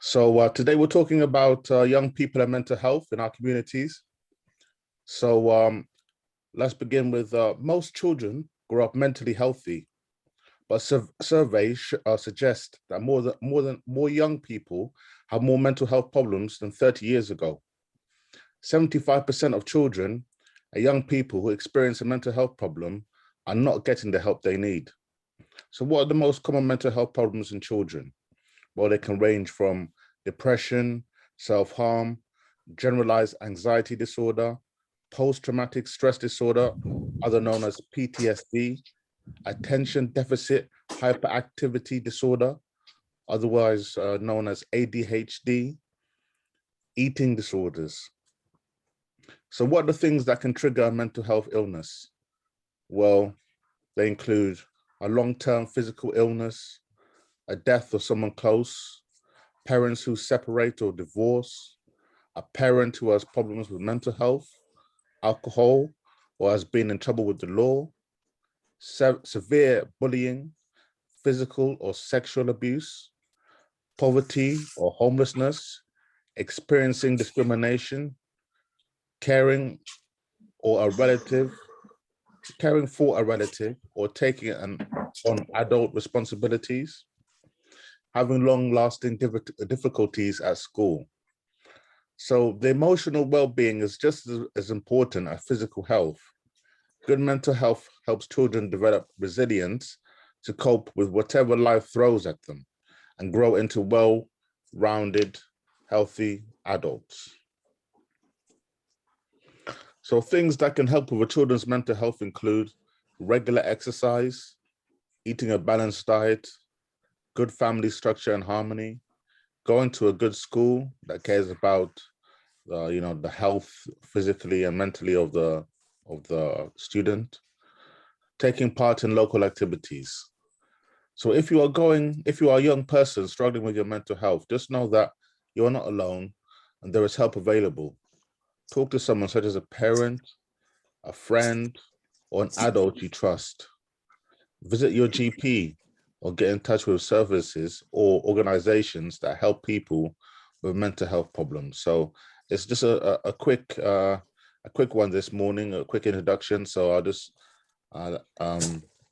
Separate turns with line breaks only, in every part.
Today we're talking about young people and mental health in our communities. Let's begin with most children grow up mentally healthy, but surveys suggest that more young people have more mental health problems than 30 years ago. 75% of children and young people who experience a mental health problem are not getting the help they need. So what are the most common mental health problems in children? Well, they can range from depression, self-harm, generalized anxiety disorder, post-traumatic stress disorder, other known as PTSD, attention deficit hyperactivity disorder, otherwise known as ADHD, eating disorders. So what are the things that can trigger a mental health illness? Well, they include a long-term physical illness, a death of someone close, parents who separate or divorce, a parent who has problems with mental health, alcohol, or has been in trouble with the law, severe bullying, physical or sexual abuse, poverty or homelessness, experiencing discrimination, caring for a relative or taking on adult responsibilities, having long-lasting difficulties at school. So the emotional well-being is just as important as physical health. Good mental health helps children develop resilience to cope with whatever life throws at them and grow into well-rounded, healthy adults. So things that can help with a children's mental health include regular exercise, eating a balanced diet, good family structure and harmony, going to a good school that cares about the health physically and mentally of the student, taking part in local activities. So if you are a young person struggling with your mental health, just know that you're not alone and there is help available. Talk to someone such as a parent, a friend, or an adult you trust. Visit your GP or get in touch with services or organizations that help people with mental health problems. So it's just a quick one this morning, a quick introduction. So I'll just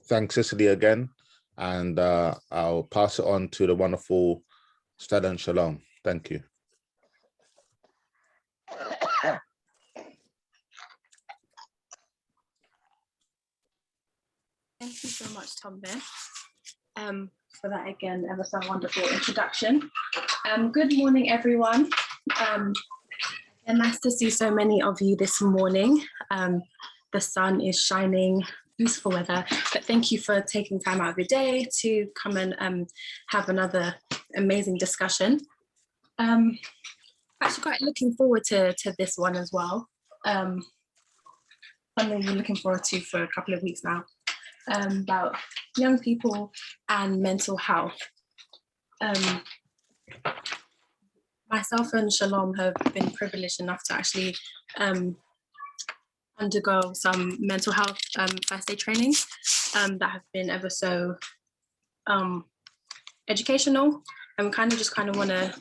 thank Cicely again, and I'll pass it on to the wonderful Stella and Shalom. Thank you.
Thank you so much, Tom, for that again, ever so wonderful introduction. Good morning, everyone. And nice to see so many of you this morning. The sun is shining, beautiful weather, but thank you for taking time out of your day to come and have another amazing discussion. Actually quite looking forward to this one as well. Something we're looking forward to for a couple of weeks now. About young people and mental health. Myself and Shalom have been privileged enough to actually undergo some mental health first aid training that have been ever so educational, and we kind of want to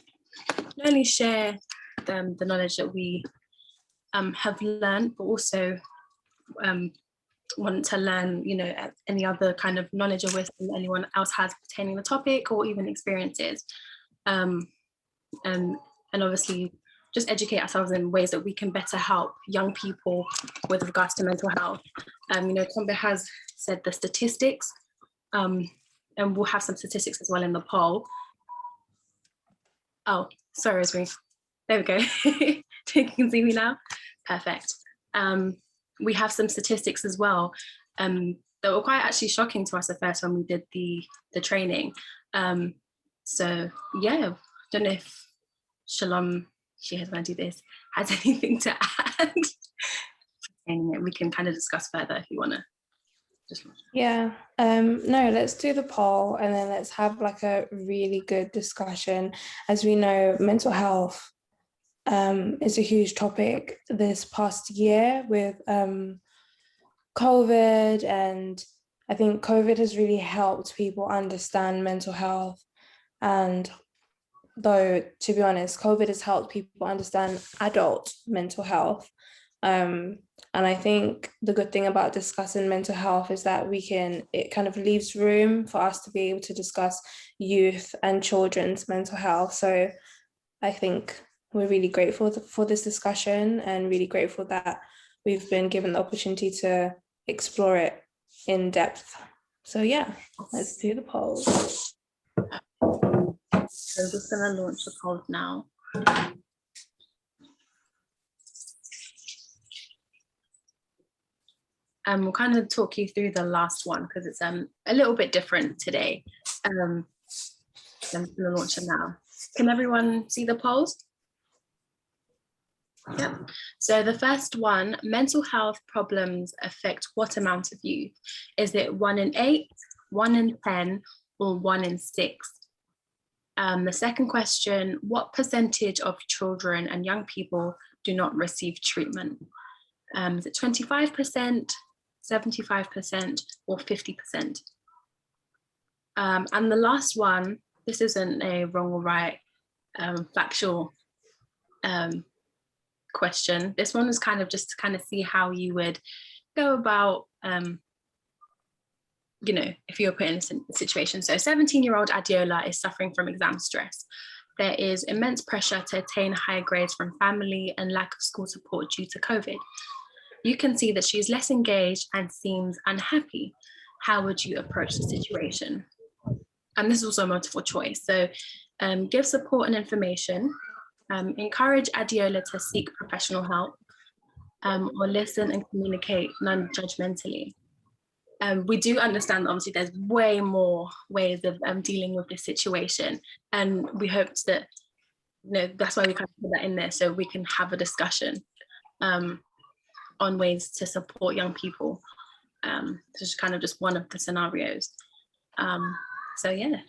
not only share the knowledge that we have learned, but also want to learn, any other kind of knowledge or wisdom that anyone else has pertaining the topic or even experiences. And obviously just educate ourselves in ways that we can better help young people with regards to mental health. Tombe has said the statistics, and we'll have some statistics as well in the poll. Oh, sorry, Rosemary. There we go. You can see me now? Perfect. We have some statistics as well that were quite actually shocking to us at first when we did the training. So yeah, don't know if Shalom, she has going to do this, has anything to add. And we can kind of discuss further if you want to.
Yeah, no, let's do the poll and then let's have like a really good discussion. As we know, mental health is a huge topic this past year with COVID, and I think COVID has really helped people understand mental health and though, to be honest, COVID has helped people understand adult mental health. And I think the good thing about discussing mental health is that it kind of leaves room for us to be able to discuss youth and children's mental health. So I think we're really grateful for this discussion, and really grateful that we've been given the opportunity to explore it in depth. So yeah, let's do the polls.
So I'm just going to launch the polls now. We'll kind of talk you through the last one because it's a little bit different today. I'm going to launch it now. Can everyone see the polls? Yep. So the first one, mental health problems affect what amount of youth? Is it 1 in 8, 1 in 10, or 1 in 6? The second question, what percentage of children and young people do not receive treatment? Is it 25%, 75%, or 50%? And the last one, this isn't a wrong or right factual question. This one was kind of just to kind of see how you would go about, if you were put in a situation. So 17-year-old Adiola is suffering from exam stress. There is immense pressure to attain higher grades from family and lack of school support due to COVID. You can see that she's less engaged and seems unhappy. How would you approach the situation? And this is also a multiple choice. So give support and information, encourage Adiola to seek professional help, or listen and communicate non-judgmentally. We do understand that obviously there's way more ways of dealing with this situation. And we hoped that, that's why we kind of put that in there, so we can have a discussion on ways to support young people. This is kind of just one of the scenarios. So yeah,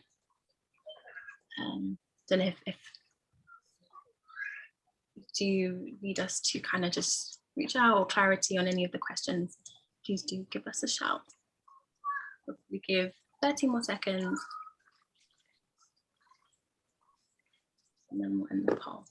don't know if do you need us to kind of just reach out or clarity on any of the questions, please do give us a shout. We give 30 more seconds and then we'll end the poll.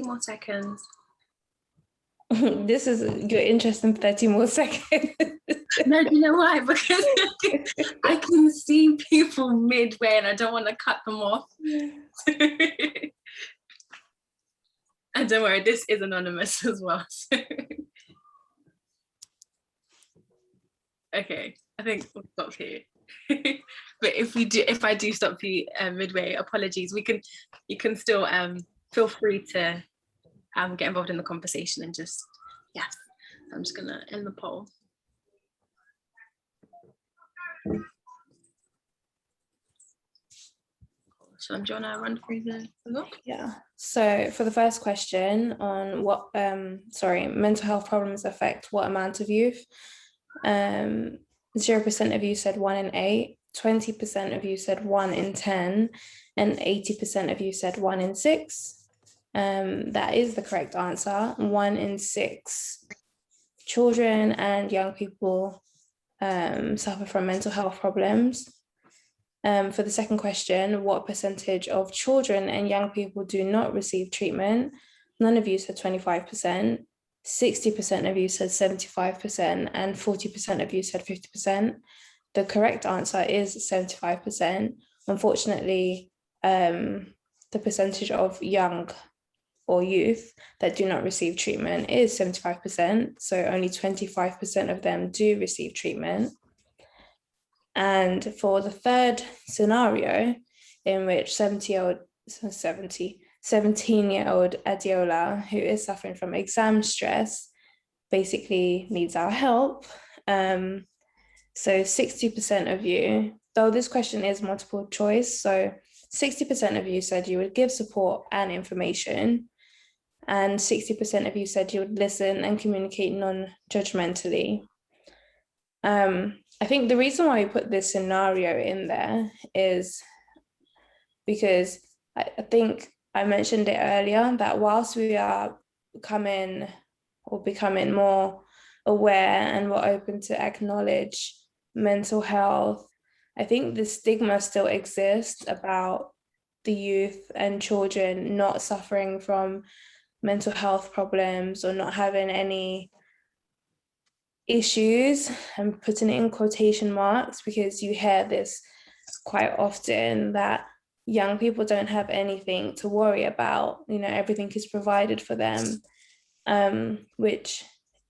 More seconds.
This is your interest in 30 more seconds.
No, do you know why? Because I can see people midway and I don't want to cut them off. And don't worry, this is anonymous as well. So. Okay, I think we'll stop here. But if I do stop you midway, apologies. You can still feel free to get involved in the conversation and just, yes. I'm just gonna end the poll. So do you wanna run through the book?
Yeah. So for the first question on what mental health problems affect what amount of youth, 0% of you said 1 in 8, 20% of you said 1 in 10, and 80% of you said 1 in 6. That is the correct answer. 1 in 6 children and young people suffer from mental health problems. For the second question, what percentage of children and young people do not receive treatment? None of you said 25%, 60% of you said 75%, and 40% of you said 50%. The correct answer is 75%. Unfortunately, the percentage of young or youth that do not receive treatment is 75%, so only 25% of them do receive treatment. And for the third scenario, in which 17-year-old Adiola, who is suffering from exam stress, basically needs our help. So 60% of you though this question is multiple choice, so 60% of you said you would give support and information, and 60% of you said you would listen and communicate non-judgmentally. I think the reason why we put this scenario in there is because I think I mentioned it earlier that whilst we are becoming more aware and we're open to acknowledge mental health, I think the stigma still exists about the youth and children not suffering from mental health problems or not having any issues. I'm putting it in quotation marks because you hear this quite often, that young people don't have anything to worry about, everything is provided for them, which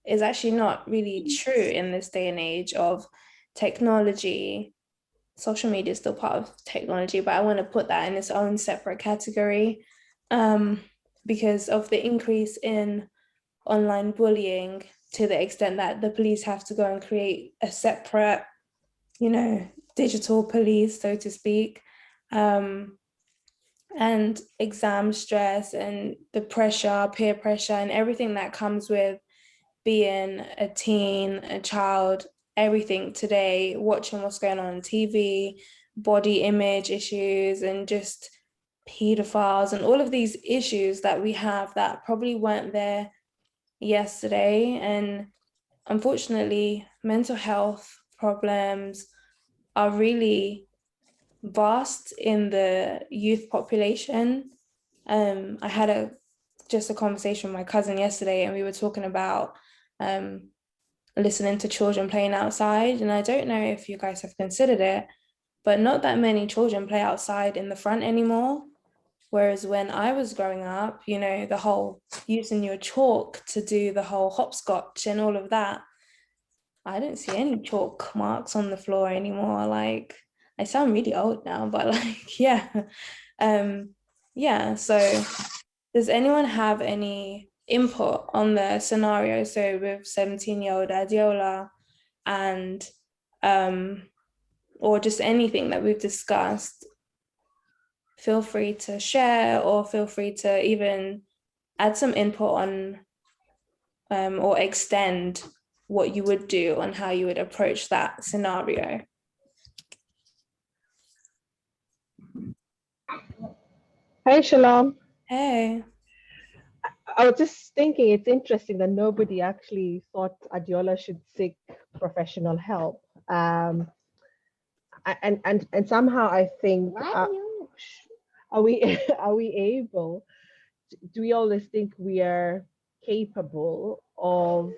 is actually not really true in this day and age of technology. Social media is still part of technology, but I want to put that in its own separate category, because of the increase in online bullying, to the extent that the police have to go and create a separate, digital police, so to speak, and exam stress and the pressure, peer pressure, and everything that comes with being a teen, a child, everything today, watching what's going on TV, body image issues, and just pedophiles, and all of these issues that we have that probably weren't there yesterday. And unfortunately, mental health problems are really vast in the youth population. I had just a conversation with my cousin yesterday, and we were talking about listening to children playing outside. And I don't know if you guys have considered it, but not that many children play outside in the front anymore. Whereas when I was growing up, the whole using your chalk to do the whole hopscotch and all of that, I don't see any chalk marks on the floor anymore. Like, I sound really old now, but yeah. So does anyone have any input on the scenario? So with 17-year-old Adiola, and or just anything that we've discussed, feel free to share, or feel free to even add some input on or extend what you would do on how you would approach that scenario.
Hey, Shalom.
Hey.
I was just thinking it's interesting that nobody actually thought Adiola should seek professional help. And somehow I think, are we able? Do we always think we are capable of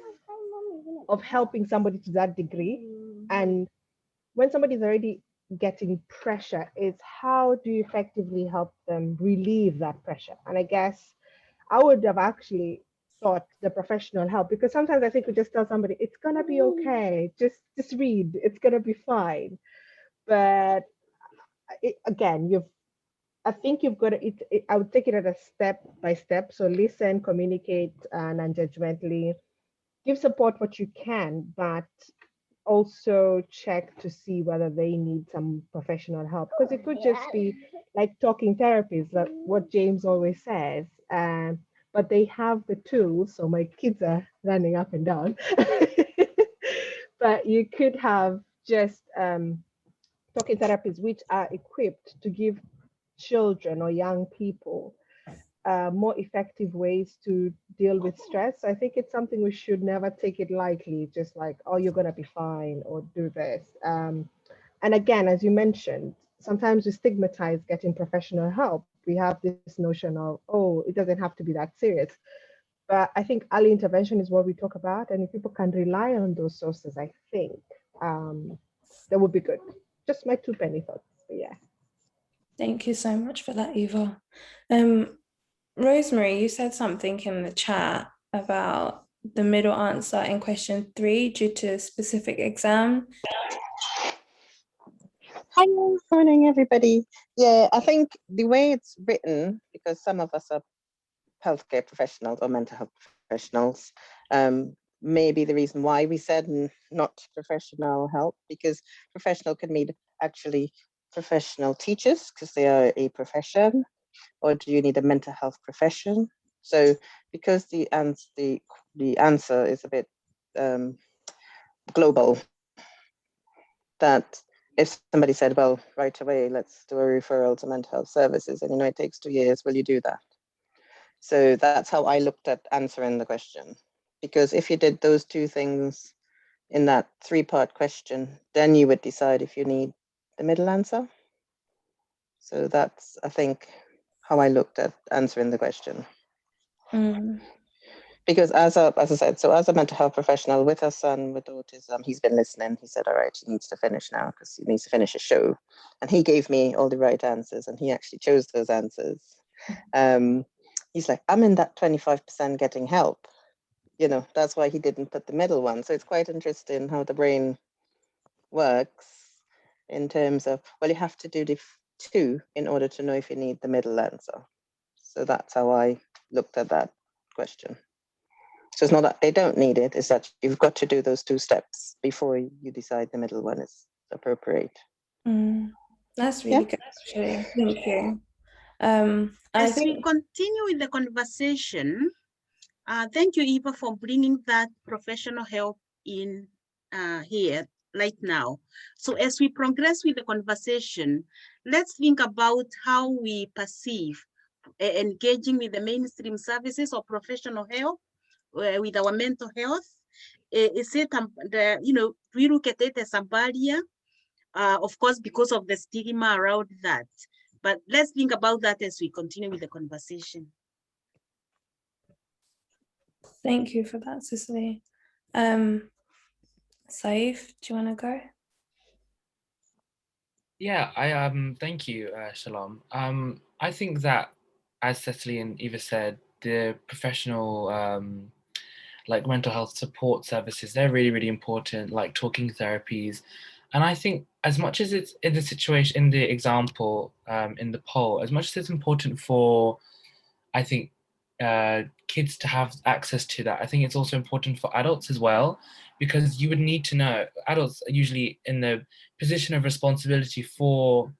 helping somebody to that degree? And when somebody's already getting pressure, is how do you effectively help them relieve that pressure? And I guess I would have actually thought the professional help, because sometimes I think we just tell somebody it's gonna be okay, just read, it's gonna be fine. But I think you've got to, I would take it at a step by step. So listen, communicate, non-judgmentally, give support what you can, but also check to see whether they need some professional help, because it could just be like talking therapies, like what James always says, but they have the tools. So my kids are running up and down. But you could have just talking therapies which are equipped to give children or young people more effective ways to deal with stress. I think it's something we should never take it lightly, just like, oh, you're going to be fine, or do this. And again, as you mentioned, sometimes we stigmatize getting professional help. We have this notion of, oh, it doesn't have to be that serious. But I think early intervention is what we talk about. And if people can rely on those sources, I think that would be good. Just my 2 penny thoughts. But yeah.
Thank you so much for that, Eva. Rosemary, you said something in the chat about the middle answer in question 3 due to a specific exam.
Hi, morning, everybody. Yeah, I think the way it's written, because some of us are healthcare professionals or mental health professionals, may be the reason why we said not professional help, because professional can mean actually professional teachers because they are a profession, or do you need a mental health profession? So because the answer is a bit global, that if somebody said, well, right away, let's do a referral to mental health services, and it takes 2 years, will you do that? So that's how I looked at answering the question. Because if you did those two things in that 3-part question, then you would decide if you need the middle answer. So that's, I think, how I looked at answering the question. Because as I said, so as a mental health professional with a son with autism, he's been listening. He said, all right, he needs to finish now because he needs to finish a show. And he gave me all the right answers, and he actually chose those answers. He's like, I'm in that 25% getting help. That's why he didn't put the middle one. So it's quite interesting how the brain works in terms of, well, you have to do the 2 in order to know if you need the middle answer. So that's how I looked at that question. So it's not that they don't need it, it's that you've got to do those 2 steps before you decide the middle one is appropriate.
That's really good, actually. Thank you.
As we continue with the conversation, thank you, Eva, for bringing that professional help in here right now. So as we progress with the conversation, let's think about how we perceive engaging with the mainstream services or professional help with our mental health. Is it, we look at it as a barrier, of course, because of the stigma around that. But let's think about that as we continue with the conversation.
Thank you for that, Cicely. Saif, do you want to go?
Yeah, thank you, Shalom. I think that, as Cecily and Eva said, the professional like mental health support services, they're really, really important, like talking therapies. And I think as much as it's in the situation, in the example, in the poll, as much as it's important for, I think, kids to have access to that, I think it's also important for adults as well, because you would need to know, adults are usually in the position of responsibility for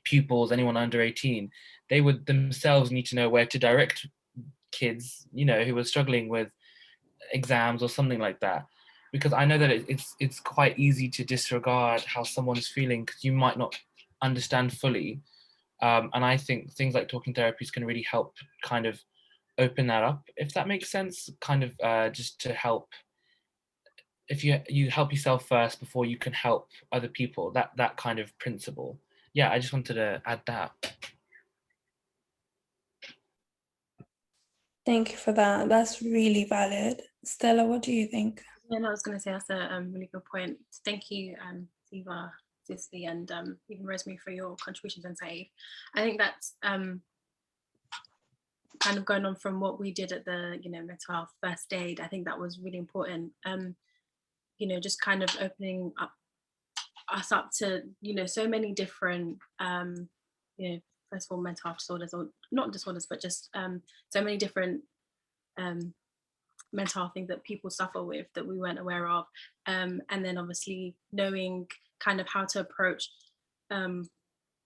pupils, anyone under 18, they would themselves need to know where to direct kids, who are struggling with exams or something like that. Because I know that it's quite easy to disregard how someone's feeling because you might not understand fully. And I think things like talking therapies can really help kind of open that up, if that makes sense, kind of just to help. If you help yourself first before you can help other people, that kind of principle. Yeah, I just wanted to add that.
Thank you for that. That's really valid. Stella, what do you think?
Yeah, no, I was going to say that's a really good point. Thank you, Eva, Cicely, and even Rosemary for your contributions and Saif. I think that's kind of going on from what we did at the mental health first aid. I think that was really important. Just kind of opening us up to so many different first of all mental health disorders, or not disorders, but just so many different mental health things that people suffer with that we weren't aware of, and then obviously knowing kind of how to approach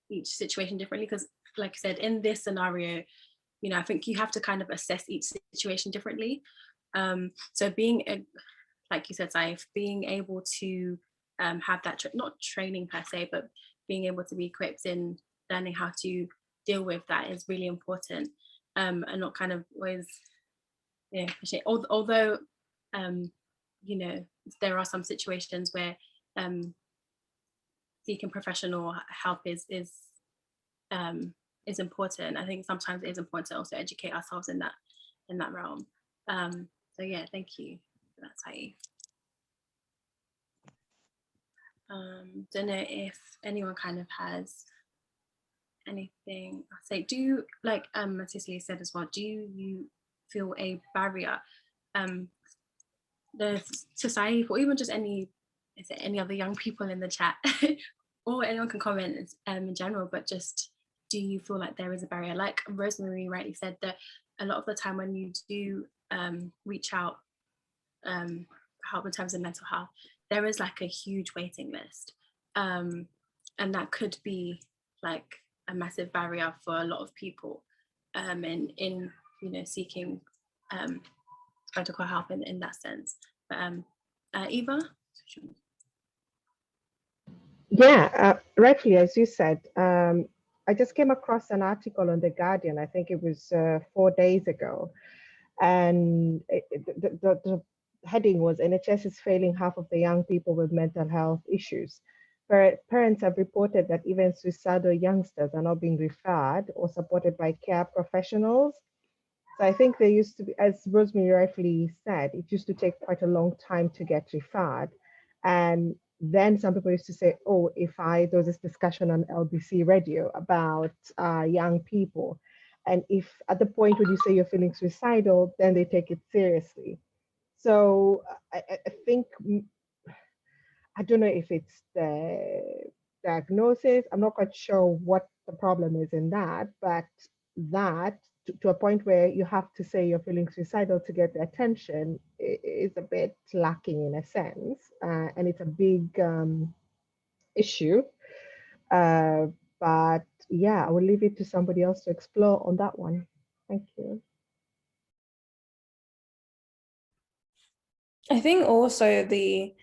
each situation differently, because like I said, in this scenario, I think you have to kind of assess each situation differently. So being like you said, Saif, being able to have that not training per se, but being able to be equipped in learning how to deal with that is really important, and not kind of always although there are some situations where seeking professional help is important. I think sometimes it is important to also educate ourselves in that realm. So yeah, thank you for that, Saif. Don't know if anyone kind of has anything I'll say. Do you, like Cicely said as well, do you feel a barrier to society, or even just any other young people in the chat or anyone can comment in general, but just do you feel like there is a barrier? Like Rosemary rightly said, that a lot of the time when you do reach out help in terms of mental health, there is like a huge waiting list, and and that could be like a massive barrier for a lot of people in seeking medical help in that sense. But Eva?
Yeah, rightfully, as you said, I just came across an article on The Guardian, I think it was 4 days ago, and the heading was NHS is failing half of the young people with mental health issues. Parents have reported that even suicidal youngsters are not being referred or supported by care professionals. So I think there used to be, as Rosemary rightfully said, it used to take quite a long time to get referred. And then some people used to say, oh, there was this discussion on LBC radio about young people. And if at the point when you say you're feeling suicidal, then they take it seriously. So I think, I don't know if it's the diagnosis. I'm not quite sure what the problem is in that, but that to a point where you have to say you're feeling suicidal to get the attention is a bit lacking in a sense, and it's a big issue. But yeah, I will leave it to somebody else to explore on that one. Thank you.
I think also we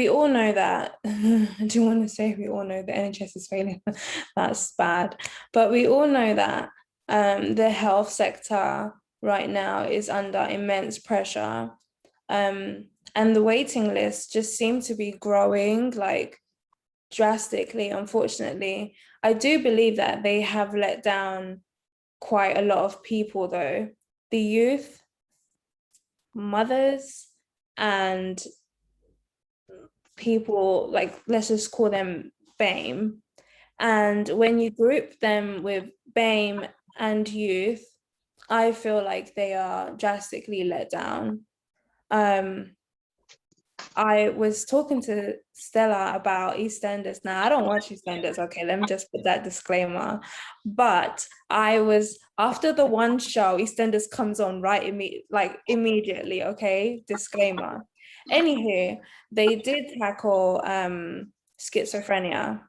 all know that, I do want to say we all know the NHS is failing, that's bad, but we all know that the health sector right now is under immense pressure, and the waiting lists just seem to be growing like drastically, unfortunately. I do believe that they have let down quite a lot of people though, the youth, mothers, and people, like, let's just call them BAME. And when you group them with BAME and youth, I feel like they are drastically let down. I was talking to Stella about EastEnders. Now, I don't watch EastEnders, okay, let me just put that disclaimer. But I was, after the one show, EastEnders comes on immediately, okay, disclaimer. Anywho, they did tackle schizophrenia.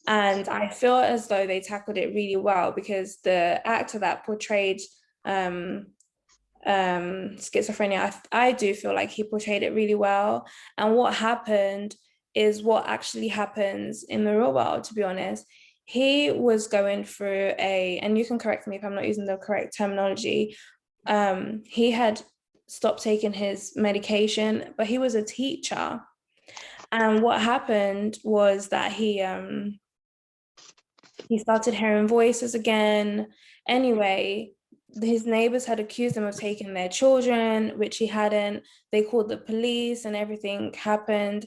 And I feel as though they tackled it really well, because the actor that portrayed schizophrenia, I do feel like he portrayed it really well. And what happened is what actually happens in the real world, to be honest. He was going through and you can correct me if I'm not using the correct terminology, he had stopped taking his medication, but he was a teacher. And what happened was that he started hearing voices again. Anyway, his neighbors had accused him of taking their children, which he hadn't. They called the police and everything happened.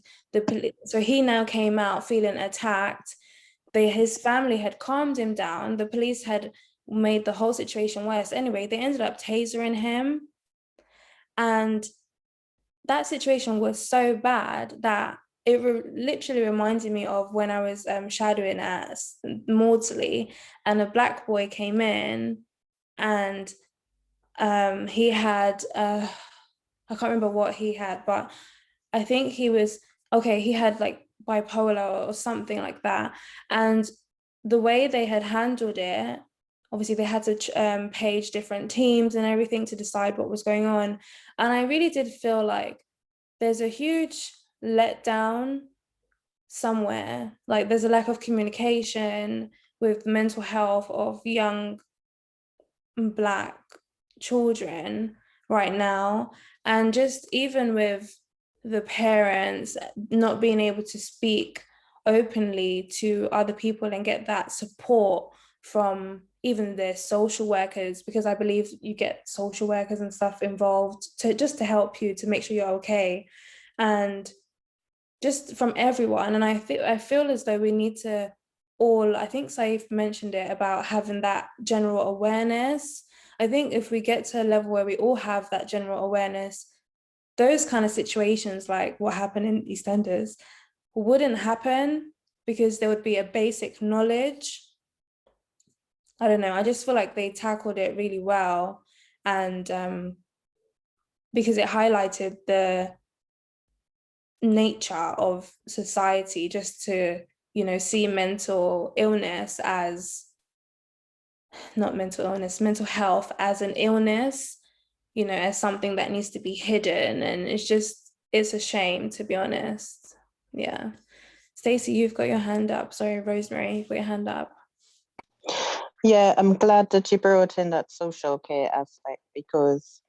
So he now came out feeling attacked. His family had calmed him down. The police had made the whole situation worse. Anyway, they ended up tasering him. And that situation was so bad that it literally reminded me of when I was shadowing at Maudsley, and a black boy came in, and he had, I can't remember what he had, but I think he had like bipolar or something like that. And the way they had handled it, obviously they had to page different teams and everything to decide what was going on. And I really did feel like there's a huge letdown somewhere. Like there's a lack of communication with mental health of young Black children right now. And just even with the parents not being able to speak openly to other people and get that support from even their social workers, because I believe you get social workers and stuff involved to help you, to make sure you're okay, and just from everyone. And I feel as though we need to all, I think Saif mentioned it about having that general awareness. I think if we get to a level where we all have that general awareness, those kind of situations like what happened in EastEnders wouldn't happen, because there would be a basic knowledge. I don't know, I just feel like they tackled it really well, and because it highlighted nature of society just to, you know, see mental illness as, not mental illness, mental health as an illness, you know, as something that needs to be hidden. And it's a shame, to be honest. Yeah. Stacey, you've got your hand up. Sorry, Rosemary, you've got your hand up.
Yeah, I'm glad that you brought in that social care aspect, because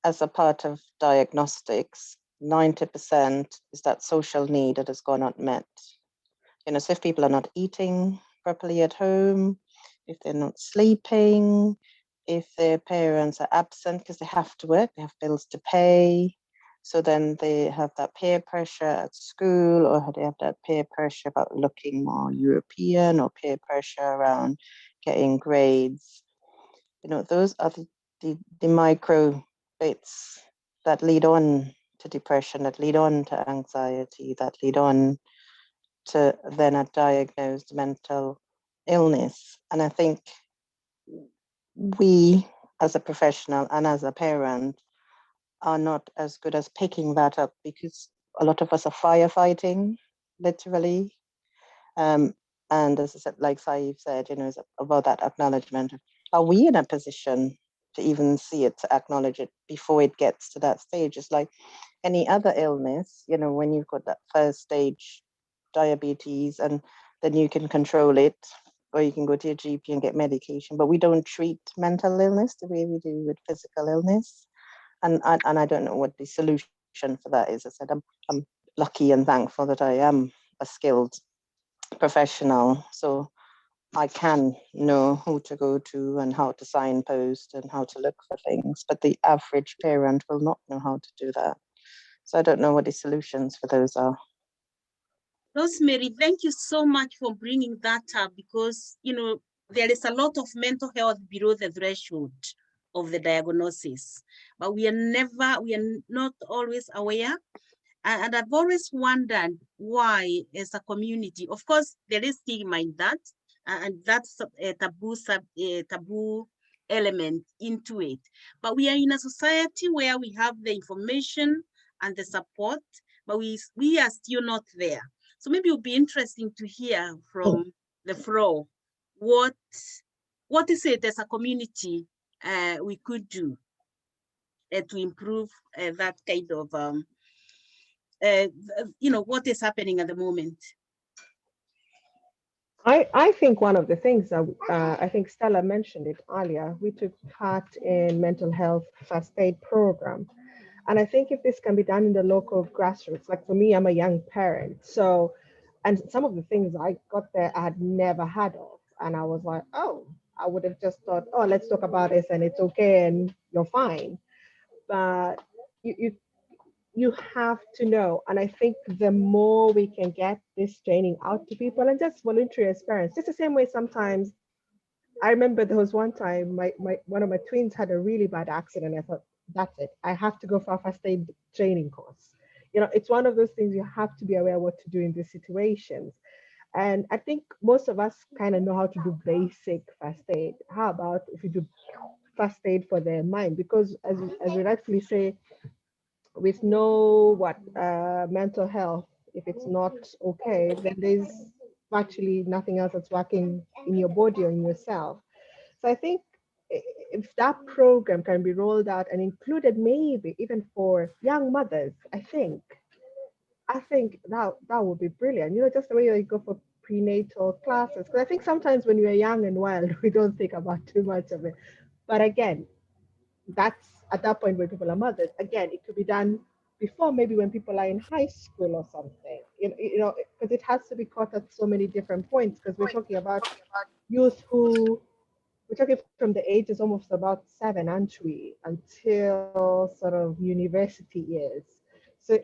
as a part of diagnostics, 90% is that social need that has gone unmet. You know, so if people are not eating properly at home, if they're not sleeping, if their parents are absent because they have to work, they have bills to pay, so then they have that peer pressure at school, or they have that peer pressure about looking more European, or peer pressure around getting grades. You know, those are the micro bits that lead on to depression, that lead on to anxiety, that lead on to then a diagnosed mental illness. And I think we, as a professional and as a parent, are not as good as picking that up, because a lot of us are firefighting, literally. And as I said, like Saif said, you know, it's about that acknowledgement. Are we in a position to even see it, to acknowledge it before it gets to that stage? It's like any other illness, you know, when you've got that first stage diabetes, and then you can control it, or you can go to your GP and get medication. But we don't treat mental illness the way we do with physical illness. And I don't know what the solution for that is. I said, I'm lucky and thankful that I am a skilled professional, so I can know who to go to and how to signpost and how to look for things, but the average parent will not know how to do that. So I don't know what the solutions for those are.
Rosemary, thank you so much for bringing that up, because, you know, there is a lot of mental health below the threshold of the diagnosis, but we are not always aware. And I've always wondered why, as a community, of course, there is stigma in that, and that's a taboo element into it. But we are in a society where we have the information and the support, but we are still not there. So maybe it would be interesting to hear from the floor, what is it as a community we could do to improve that kind of you know, what is happening at the moment?
I think one of the things that I think Stella mentioned it earlier, we took part in mental health first aid program. And I think if this can be done in the local grassroots, like for me, I'm a young parent. So, and some of the things I got there, I had never heard of. And I was like, oh, I would have just thought, oh, let's talk about this and it's okay and you're fine. But you have to know. And I think the more we can get this training out to people and just voluntary as parents, just the same way sometimes. I remember there was one time one of my twins had a really bad accident. I thought, that's it. I have to go for a first aid training course. You know, it's one of those things you have to be aware what to do in these situations. And I think most of us kind of know how to do basic first aid. How about if you do first aid for their mind? Because as we rightfully say, with no mental health, if it's not okay, then there's actually nothing else that's working in your body or in yourself. So I think if that program can be rolled out and included maybe even for young mothers, I think that would be brilliant. You know, just the way you go for prenatal classes. Because I think sometimes when we're young and wild, we don't think about too much of it. But again, that's at that point when people are mothers. Again, it could be done before, maybe when people are in high school or something. You know, because it has to be caught at so many different points. Because we're talking about youth who we're talking from the ages almost about 7, aren't we, until sort of university years. So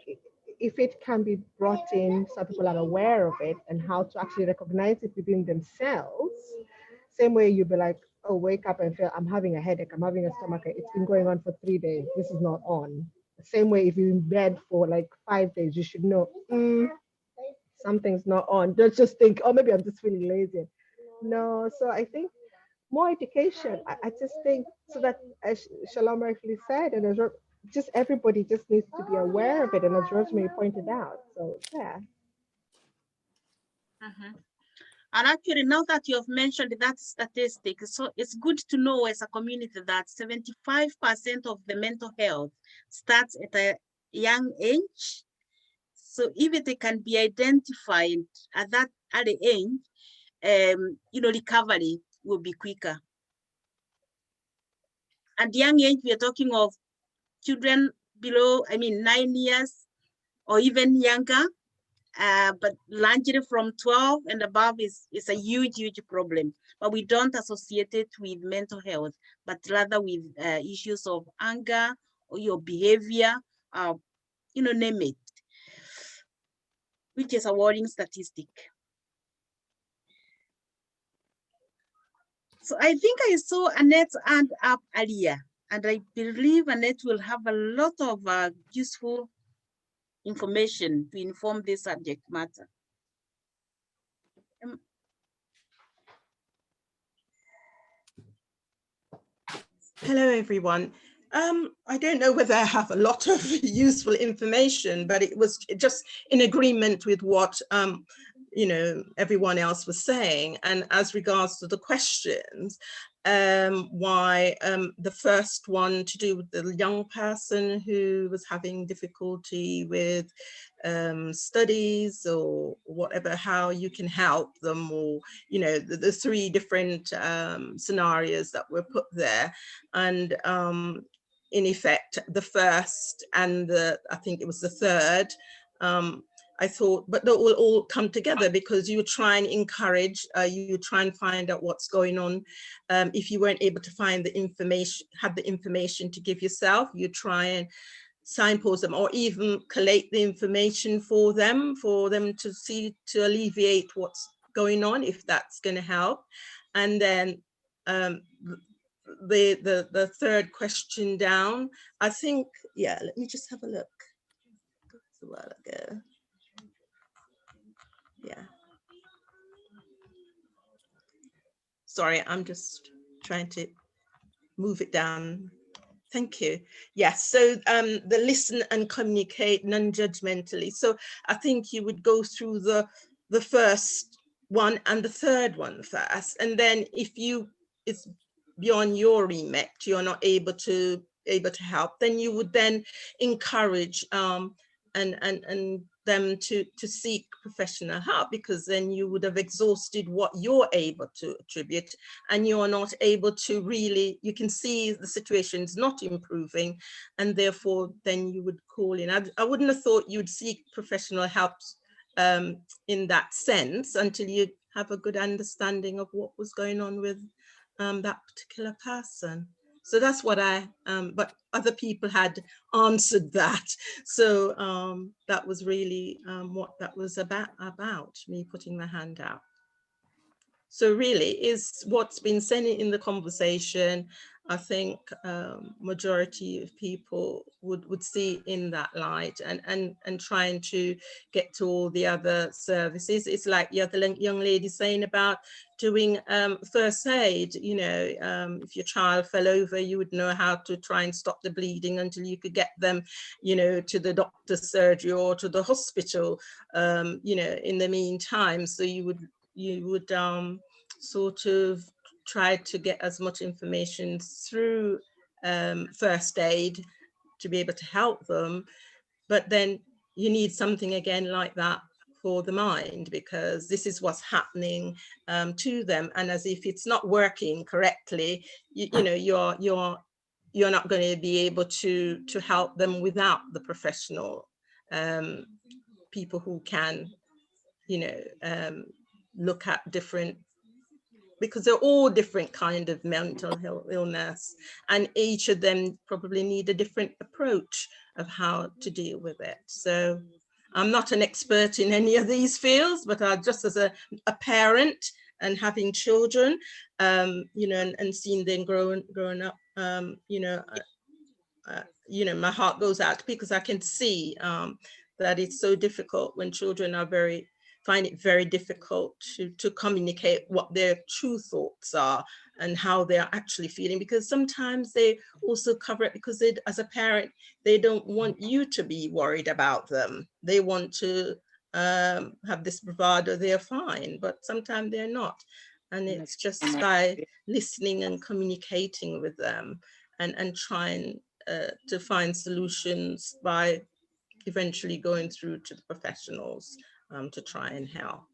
if it can be brought in so people are aware of it and how to actually recognize it within themselves, same way you'd be like, oh, wake up and feel I'm having a headache, I'm having a stomachache, it's been going on for 3 days, this is not on. Same way if you're in bed for like 5 days, you should know something's not on. Don't just think, oh, maybe I'm just feeling lazy. No, so I think more education. I just think so that, as Shalom rightfully said, and as just everybody just needs to be aware of it, and as Rosemary pointed out. So yeah.
And actually, now that you have mentioned that statistic, so it's good to know as a community that 75% of the mental health starts at a young age. So if it can be identified at that early age, recovery will be quicker. At young age, we are talking of children below, 9 years or even younger. But largely from 12 and above is a huge problem. But we don't associate it with mental health, but rather with issues of anger or your behavior, name it, which is a worrying statistic. So I think I saw Annette's hand up earlier, and I believe Annette will have a lot of useful information to inform this subject matter.
Hello, everyone. I don't know whether I have a lot of useful information, but it was just in agreement with what everyone else was saying. And as regards to the questions, why the first one to do with the young person who was having difficulty with studies or whatever, how you can help them, or the three different scenarios that were put there. And in effect, the first and I think it was the third, I thought, but that will all come together, because you try and encourage, you try and find out what's going on. If you weren't able to find the information, have the information to give yourself, you try and signpost them, or even collate the information for them to see, to alleviate what's going on, if that's going to help. And then the third question down, I think, yeah, let me just have a look. It's a while ago. Yeah. Sorry, I'm just trying to move it down. Thank you. Yes, so the listen and communicate non-judgmentally. So I think you would go through the first one and the third one first. And then if it's beyond your remit, you're not able to help, then you would then encourage and them to seek professional help, because then you would have exhausted what you're able to attribute, and you're not able to really, you can see the situation's not improving, and therefore then you would call in. I wouldn't have thought you'd seek professional help in that sense until you have a good understanding of what was going on with that particular person. So that's what but other people had answered that. So that was really what that was about, me putting my hand out. So really is what's been said in the conversation. I think majority of people would see in that light, and trying to get to all the other services. It's like the other young lady saying about doing first aid. If your child fell over, you would know how to try and stop the bleeding until you could get them, to the doctor's surgery or to the hospital, in the meantime. So you would sort of try to get as much information through first aid to be able to help them. But then you need something again like that for the mind, because this is what's happening to them. And as if it's not working correctly, you're not going to be able to help them without the professional people who can, look at different, because they're all different kind of mental health illness, and each of them probably need a different approach of how to deal with it. So I'm not an expert in any of these fields, but just as a parent and having children, and seeing them growing up, my heart goes out, because I can see that it's so difficult when children are very find it very difficult to communicate what their true thoughts are and how they're actually feeling, because sometimes they also cover it because they, as a parent, they don't want you to be worried about them. They want to have this bravado, they're fine, but sometimes they're not. And it's just by listening and communicating with them and trying to find solutions by eventually going through to the professionals to try and help.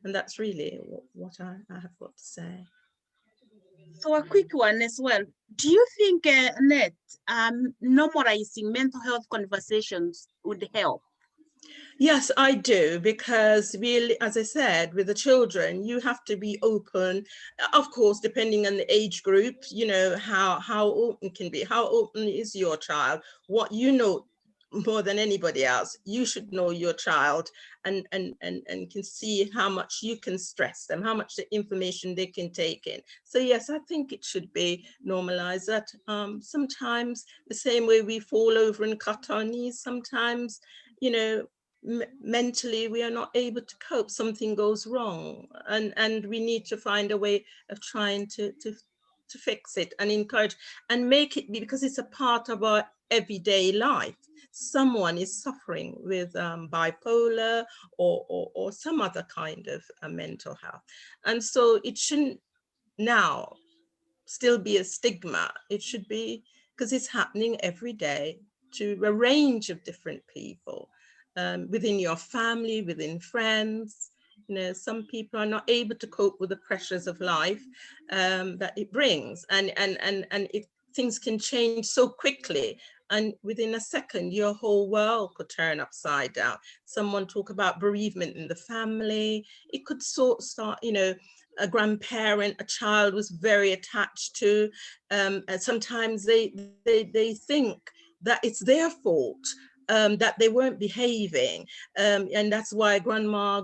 And that's really what I have got to say.
So a quick one as well. Do you think, Annette, normalizing mental health conversations would help?
Yes, I do, because really, as I said, with the children, you have to be open, of course, depending on the age group, you know, how open can be. How open is your child? What you know more than anybody else, you should know your child and can see how much you can stress them, how much the information they can take in. So yes, I think it should be normalized that sometimes the same way we fall over and cut our knees, sometimes, you know, mentally we are not able to cope, something goes wrong, and we need to find a way of trying to fix it and encourage and make it be, because it's a part of our everyday life. Someone is suffering with bipolar or some other kind of mental health, and so it shouldn't now still be a stigma. It should be, because it's happening every day to a range of different people, within your family, within friends. You know, some people are not able to cope with the pressures of life that it brings, and things can change so quickly, and within a second your whole world could turn upside down. Someone talk about bereavement in the family, it could start, you know, a grandparent a child was very attached to, and sometimes they think that it's their fault, that they weren't behaving, and that's why grandma,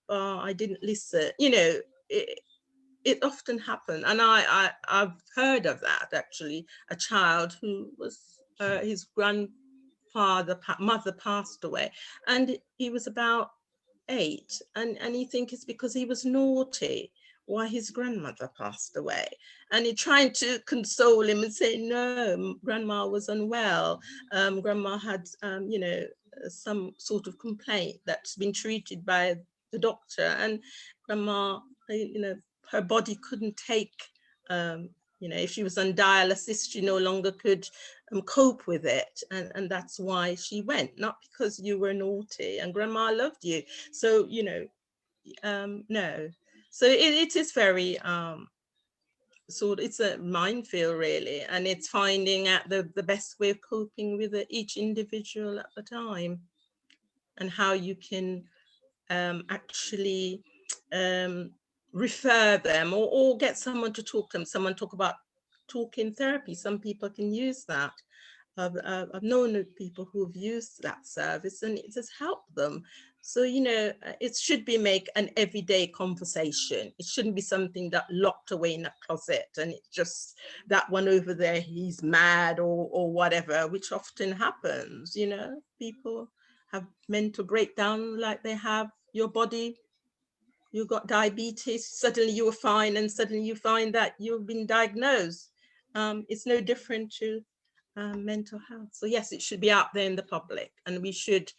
I didn't listen. You know, it often happened, and I've heard of that actually. A child who was his mother passed away, and he was about 8, and he think it's because he was naughty why his grandmother passed away, and he trying to console him and say, no, grandma was unwell, grandma had you know, some sort of complaint that's been treated by the doctor, and grandma, you know, her body couldn't take, you know, if she was on dialysis, she no longer could cope with it, and that's why she went, not because you were naughty and grandma loved you. So, you know, no. So it is very it's a minefield really, and it's finding out the best way of coping with each individual at the time, and how you can actually refer them or get someone to talk to them. Someone talk about talking therapy. Some people can use that. I've known people who've used that service, and it has helped them. So, you know, it should be make an everyday conversation. It shouldn't be something that locked away in a closet and it's just that one over there, he's mad or whatever, which often happens. You know, people have mental breakdown like they have your body. You got diabetes, suddenly you were fine, and suddenly you find that you've been diagnosed. It's no different to mental health. So yes, it should be out there in the public, and we should,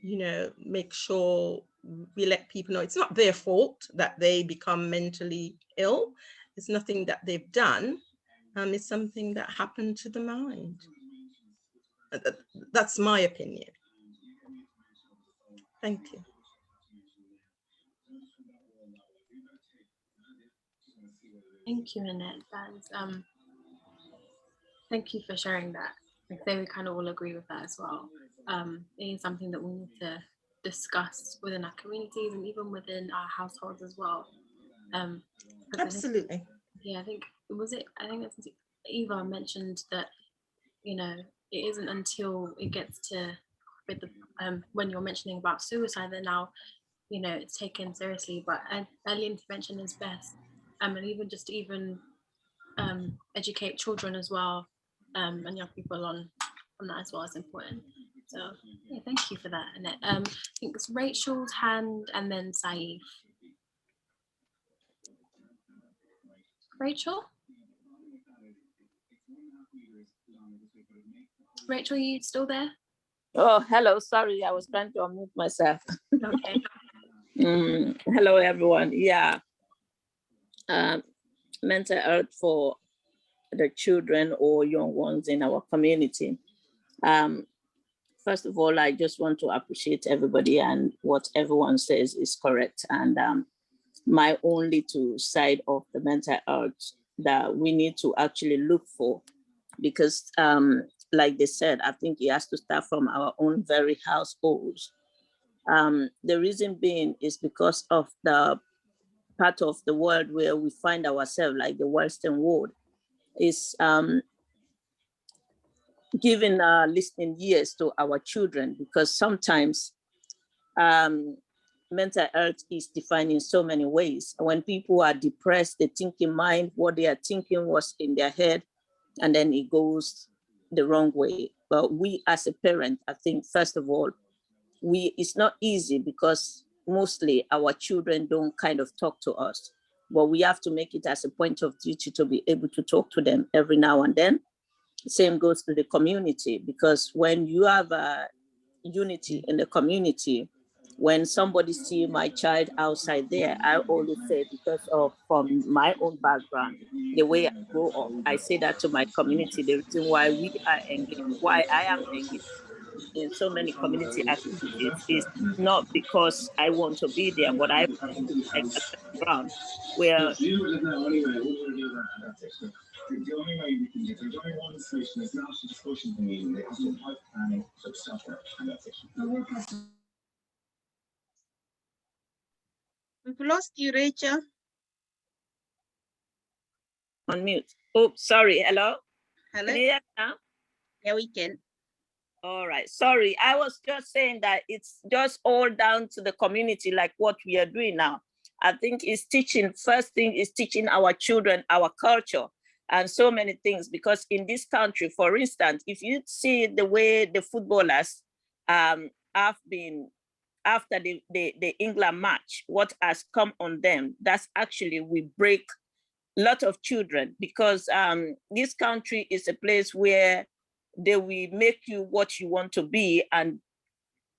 you know, make sure we let people know it's not their fault that they become mentally ill. It's nothing that they've done. It's something that happened to the mind. That's my opinion. Thank you.
Thank you, Annette. Thank you for sharing that. I think we kind of all agree with that as well. It is something that we need to discuss within our communities and even within our households as well.
Absolutely.
I think it's Eva mentioned that, you know, it isn't until it gets to with the when you're mentioning about suicide that now, you know, it's taken seriously, but early intervention is best. And even just educate children as well, and young people on that as well is important. So yeah, thank you for that, Annette. I think it's Rachel's hand and then Saif. Rachel? Rachel, are you still there?
Oh, hello. Sorry, I was trying to unmute myself.
Okay.
Hello, everyone. Yeah. Mental health for the children or young ones in our community. First of all, I just want to appreciate everybody, and what everyone says is correct. And my only two side of the mental health that we need to actually look for, because like they said, I think it has to start from our own very households. The reason being is because of the part of the world where we find ourselves, like the Western world, is giving listening ears to our children, because sometimes mental health is defined in so many ways. When people are depressed, they think in mind what they are thinking was in their head, and then it goes the wrong way. But we as a parent, I think, first of all, it's not easy because mostly our children don't kind of talk to us, but we have to make it as a point of duty to be able to talk to them every now and then. Same goes to the community, because when you have a unity in the community, when somebody see my child outside there, I always say, because of from my own background, the way I grew up, I say that to my community, the reason why we are engaged, why I am engaged in so many community activities is not because I want to be there, but I feel like a ground where
We've lost you, Rachel.
on mute. Oh, sorry. Hello?
Hello?
Can you hear me now?
Yeah, we can.
All right. Sorry. I was just saying that it's just all down to the community, like what we are doing now. I think it's teaching, first thing is teaching our children our culture and so many things, because in this country, for instance, if you see the way the footballers have been after the England match, what has come on them, that's actually we break a lot of children, because this country is a place where they will make you what you want to be, and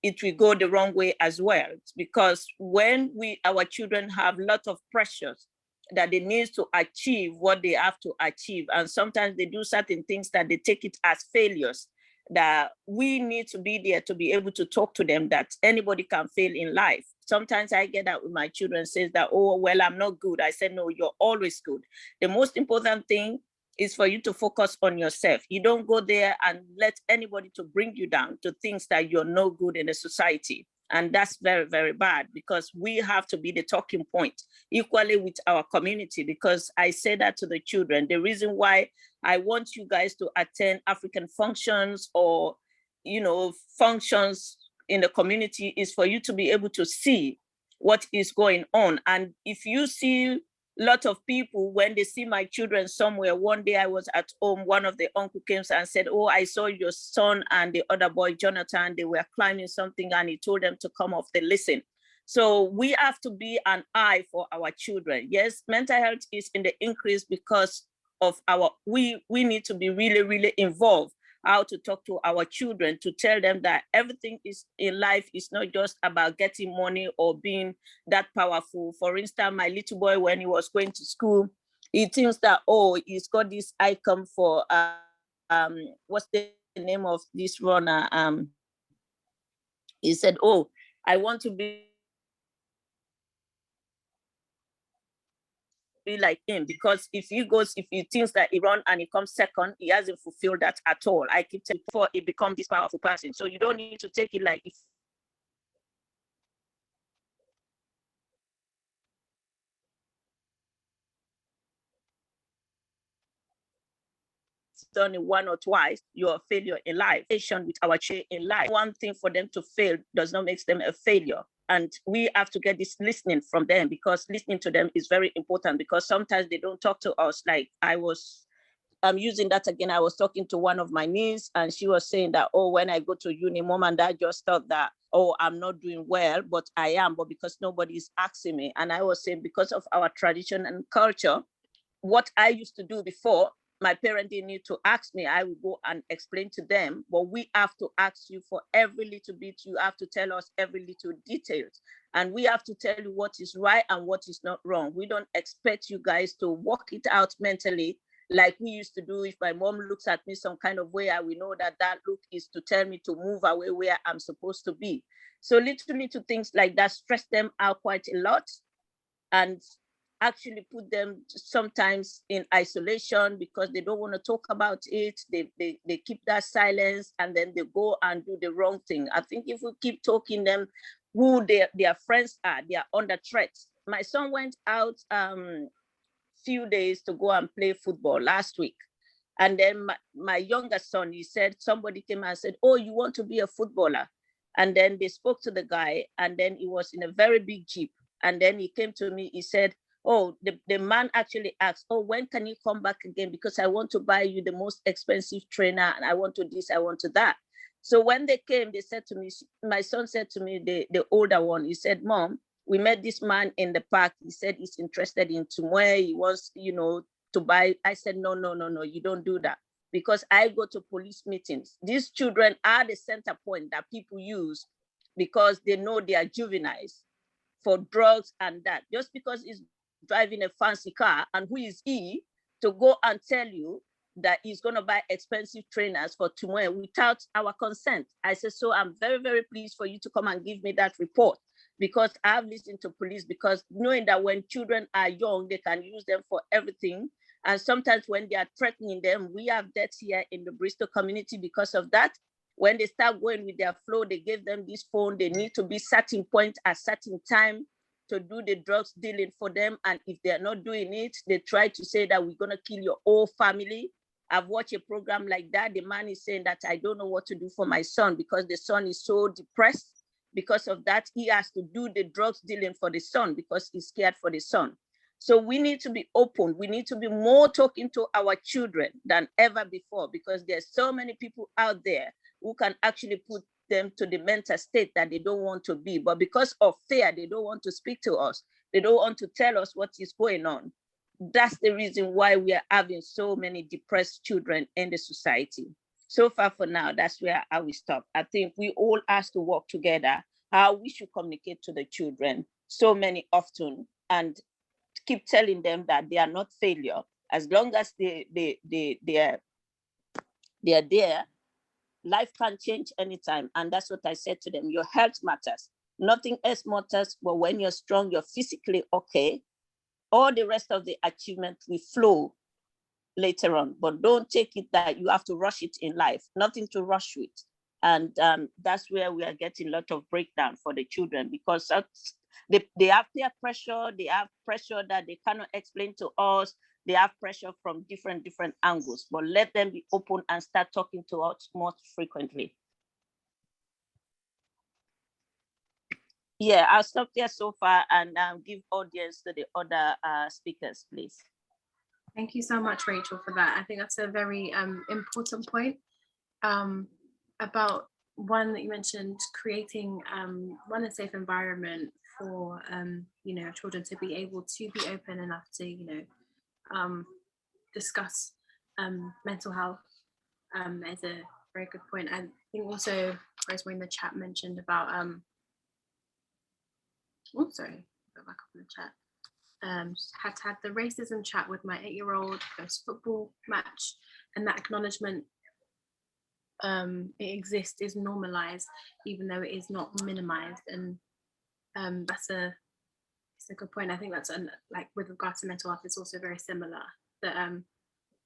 it will go the wrong way as well. Because when our children have a lot of pressures that they need to achieve what they have to achieve, and sometimes they do certain things that they take it as failures, that we need to be there to be able to talk to them that anybody can fail in life. Sometimes I get that with my children, says that, oh, well, I'm not good. I said, no, you're always good. The most important thing is for you to focus on yourself. You don't go there and let anybody to bring you down to things that you're no good in the society. And that's very, very bad, because we have to be the talking point equally with our community. Because I say that to the children, the reason why I want you guys to attend African functions or, functions in the community is for you to be able to see what is going on. And if you see lot of people, when they see my children somewhere, one day I was at home, one of the uncle came and said, oh, I saw your son and the other boy, Jonathan, they were climbing something, and he told them to come off the listen. So we have to be an eye for our children. Yes, mental health is in the increase because of we need to be really, really involved, how to talk to our children, to tell them that everything is in life is not just about getting money or being that powerful. For instance, my little boy, when he was going to school, he thinks that, oh, he's got this icon for, what's the name of this runner? He said, oh, I want to be like him, because if he thinks that he run and he comes second, he hasn't fulfilled that at all. I keep telling before he becomes this powerful person. So you don't need to take it like if done it one or twice, you're a failure in life. With our children in life, one thing for them to fail does not make them a failure. And we have to get this listening from them, because listening to them is very important, because sometimes they don't talk to us. Like I was I'm using that again. I was talking to one of my niece and she was saying that, oh, when I go to uni, mom and dad just thought that, oh, I'm not doing well, but I am, but because nobody is asking me. And I was saying, because of our tradition and culture, what I used to do before, my parents didn't need to ask me. I would go and explain to them, but we have to ask you for every little bit. You have to tell us every little details. And we have to tell you what is right and what is not wrong. We don't expect you guys to work it out mentally like we used to do. If my mom looks at me some kind of way, I will know that that look is to tell me to move away where I'm supposed to be. So little things like that stress them out quite a lot and actually put them sometimes in isolation because they don't want to talk about it. They keep that silence and then they go and do the wrong thing. I think if we keep talking them who their friends are, they are under threat. My son went out few days to go and play football last week. And then my younger son, he said, somebody came and said, oh, you want to be a footballer? And then they spoke to the guy and then he was in a very big Jeep. And then he came to me, he said, oh, the man actually asked, oh, when can you come back again? Because I want to buy you the most expensive trainer and I want to this, I want to that. So when they came, they said to me, my son said to me, the older one, he said, Mom, we met this man in the park. He said he's interested in Tumwe. He wants, to buy. I said, no, you don't do that. Because I go to police meetings. These children are the center point that people use because they know they are juveniles for drugs and that. Just because he's driving a fancy car and who is he to go and tell you that he's going to buy expensive trainers for tomorrow without our consent? I said, so I'm very, very pleased for you to come and give me that report because I've listened to police because knowing that when children are young, they can use them for everything. And sometimes when they are threatening them, we have deaths here in the Bristol community because of that. When they start going with their flow, they give them this phone. They need to be certain point at certain time to do the drugs dealing for them. And if they're not doing it, they try to say that we're going to kill your whole family. I've watched a program like that. The man is saying that I don't know what to do for my son because the son is so depressed. Because of that, he has to do the drugs dealing for the son because he's scared for the son. So we need to be open. We need to be more talking to our children than ever before because there's so many people out there who can actually put them to the mental state that they don't want to be. But because of fear, they don't want to speak to us. They don't want to tell us what is going on. That's the reason why we are having so many depressed children in the society. So far for now, that's where I will stop. I think we all have to work together, how we should communicate to the children so many often and keep telling them that they are not failure. As long as they are there, life can change anytime. And that's what I said to them. Your health matters. Nothing else matters, but when you're strong, you're physically okay. All the rest of the achievement will flow later on. But don't take it that you have to rush it in life. Nothing to rush with. And that's where we are getting a lot of breakdown for the children because they have their pressure. They have pressure that they cannot explain to us. They have pressure from different angles, but let them be open and start talking to us more frequently. Yeah, I'll stop there so far and give audience to the other speakers, please.
Thank you so much, Rachel, for that. I think that's a very important point about one that you mentioned, creating a safe environment for children to be able to be open enough to discuss mental health is a very good point. I think also Rosemary in the chat mentioned about go back up in the chat. Had the racism chat with my 8-year-old post football match, and that acknowledgement it exists is normalized, even though it is not minimized, and it's a good point. I think that's like with regards to mental health, it's also very similar that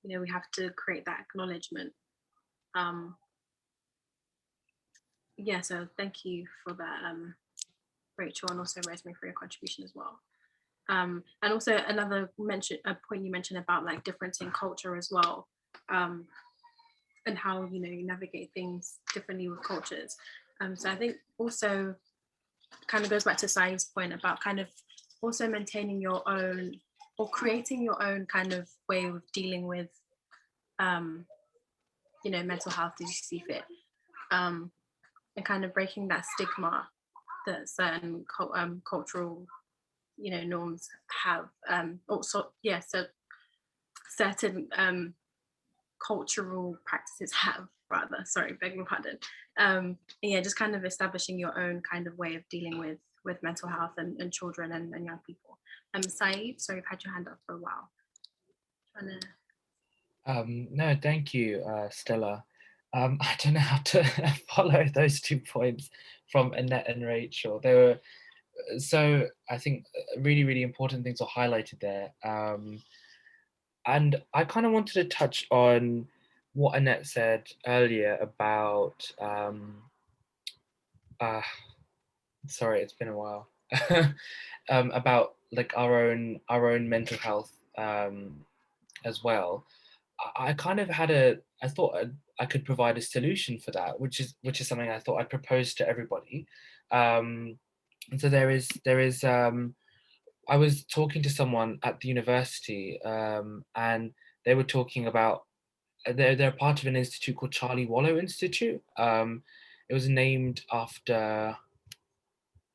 we have to create that acknowledgement. So thank you for that, Rachel, and also Rosemary for your contribution as well. And also another point you mentioned about like difference in culture as well, and how you navigate things differently with cultures. So I think also kind of goes back to Sai's point about kind of also maintaining your own or creating your own kind of way of dealing with you know, mental health as you see fit, and kind of breaking that stigma that certain cultural, you know, norms have, also, yeah, so certain cultural practices have, rather, sorry, beg your pardon. Yeah, just kind of establishing your own kind of way of dealing with mental health and children and young people. Saeed, sorry, you've had your hand up for a while.
No, thank you, Stella. I don't know how to follow those 2 points from Annette and Rachel. They were, so I think really, really important things were highlighted there. And I kind of wanted to touch on what Annette said earlier about, sorry, it's been a while, about like our own mental health as well. I kind of had I thought I could provide a solution for that, which is something I thought I'd propose to everybody. And so there is I was talking to someone at the university, and they were talking about they're part of an institute called Charlie Wallow Institute. It was named after,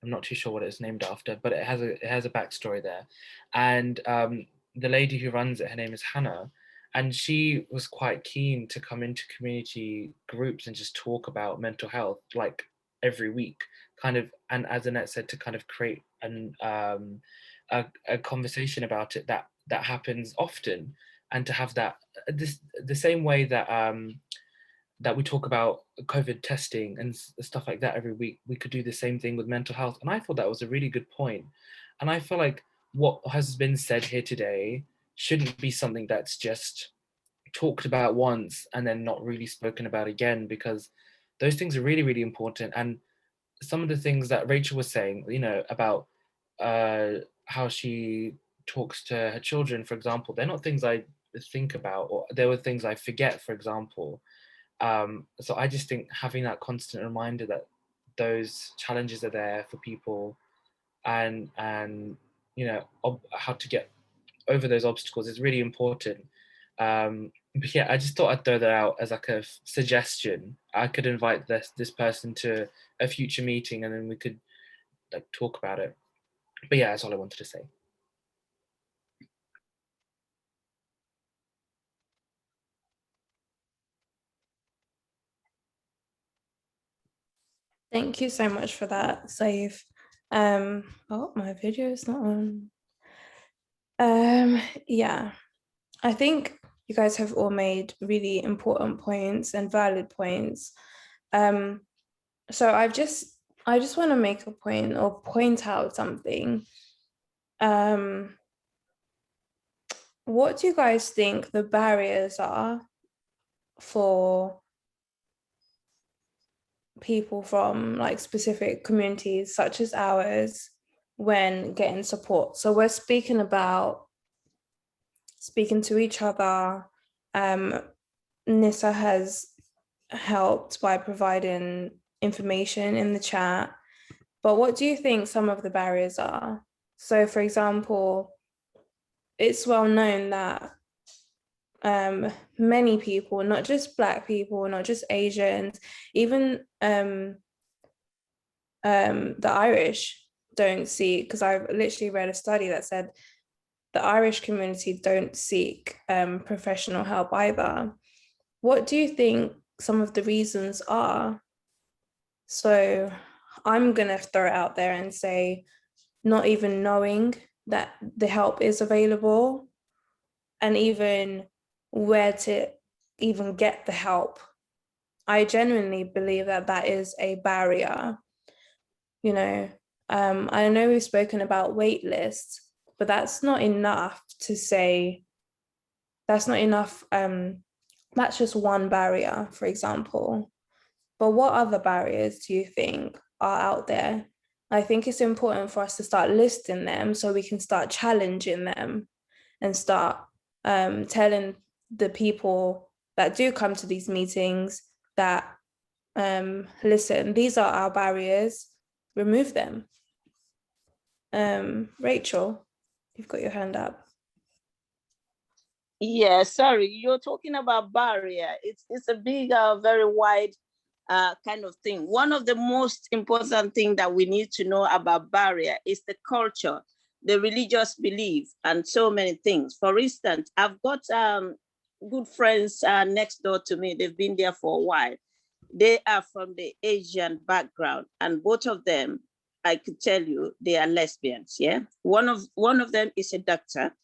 I'm not too sure what it's named after, but it has a backstory there. And the lady who runs it, her name is Hannah, and she was quite keen to come into community groups and just talk about mental health like every week, kind of, and as Annette said, to kind of create a conversation about it that happens often, and to have that the same way that that we talk about COVID testing and stuff like that every week, we could do the same thing with mental health. And I thought that was a really good point. And I feel like what has been said here today shouldn't be something that's just talked about once and then not really spoken about again, because those things are really, really important. And some of the things that Rachel was saying, you know, about how she talks to her children, for example, they're not things I think about, or there were things I forget, for example. So I just think having that constant reminder that those challenges are there for people, and you know, how to get over those obstacles is really important. But yeah, I just thought I'd throw that out as like a suggestion. I could invite this person to a future meeting, and then we could like talk about it. But yeah, that's all I wanted to say.
Thank you so much for that, Saif. Oh, my video is not on. Yeah, I think you guys have all made really important points and valid points. So I just want to make a point or point out something. What do you guys think the barriers are for people from like specific communities such as ours when getting support? So we're speaking about speaking to each other. Nissa has helped by providing information in the chat, but what do you think some of the barriers are? So for example, it's well known that many people, not just Black people, not just Asians, even the Irish don't see, because I've literally read a study that said the Irish community don't seek professional help either. What do you think some of the reasons are? So I'm gonna throw it out there and say, not even knowing that the help is available, and even where to even get the help. I genuinely believe that that is a barrier. You know, I know we've spoken about wait lists, but that's not enough to say, that's not enough. That's just one barrier, for example. But what other barriers do you think are out there? I think it's important for us to start listing them so we can start challenging them and start telling the people that do come to these meetings that, listen, these are our barriers, remove them. Rachel, you've got your hand up.
Yeah, sorry, you're talking about barrier. It's a big, very wide kind of thing. One of the most important thing that we need to know about barrier is the culture, the religious belief, and so many things. For instance, I've got good friends next door to me. They've been there for a while. They are from the Asian background, and both of them, I could tell you, they are lesbians. Yeah, one of them is a doctor.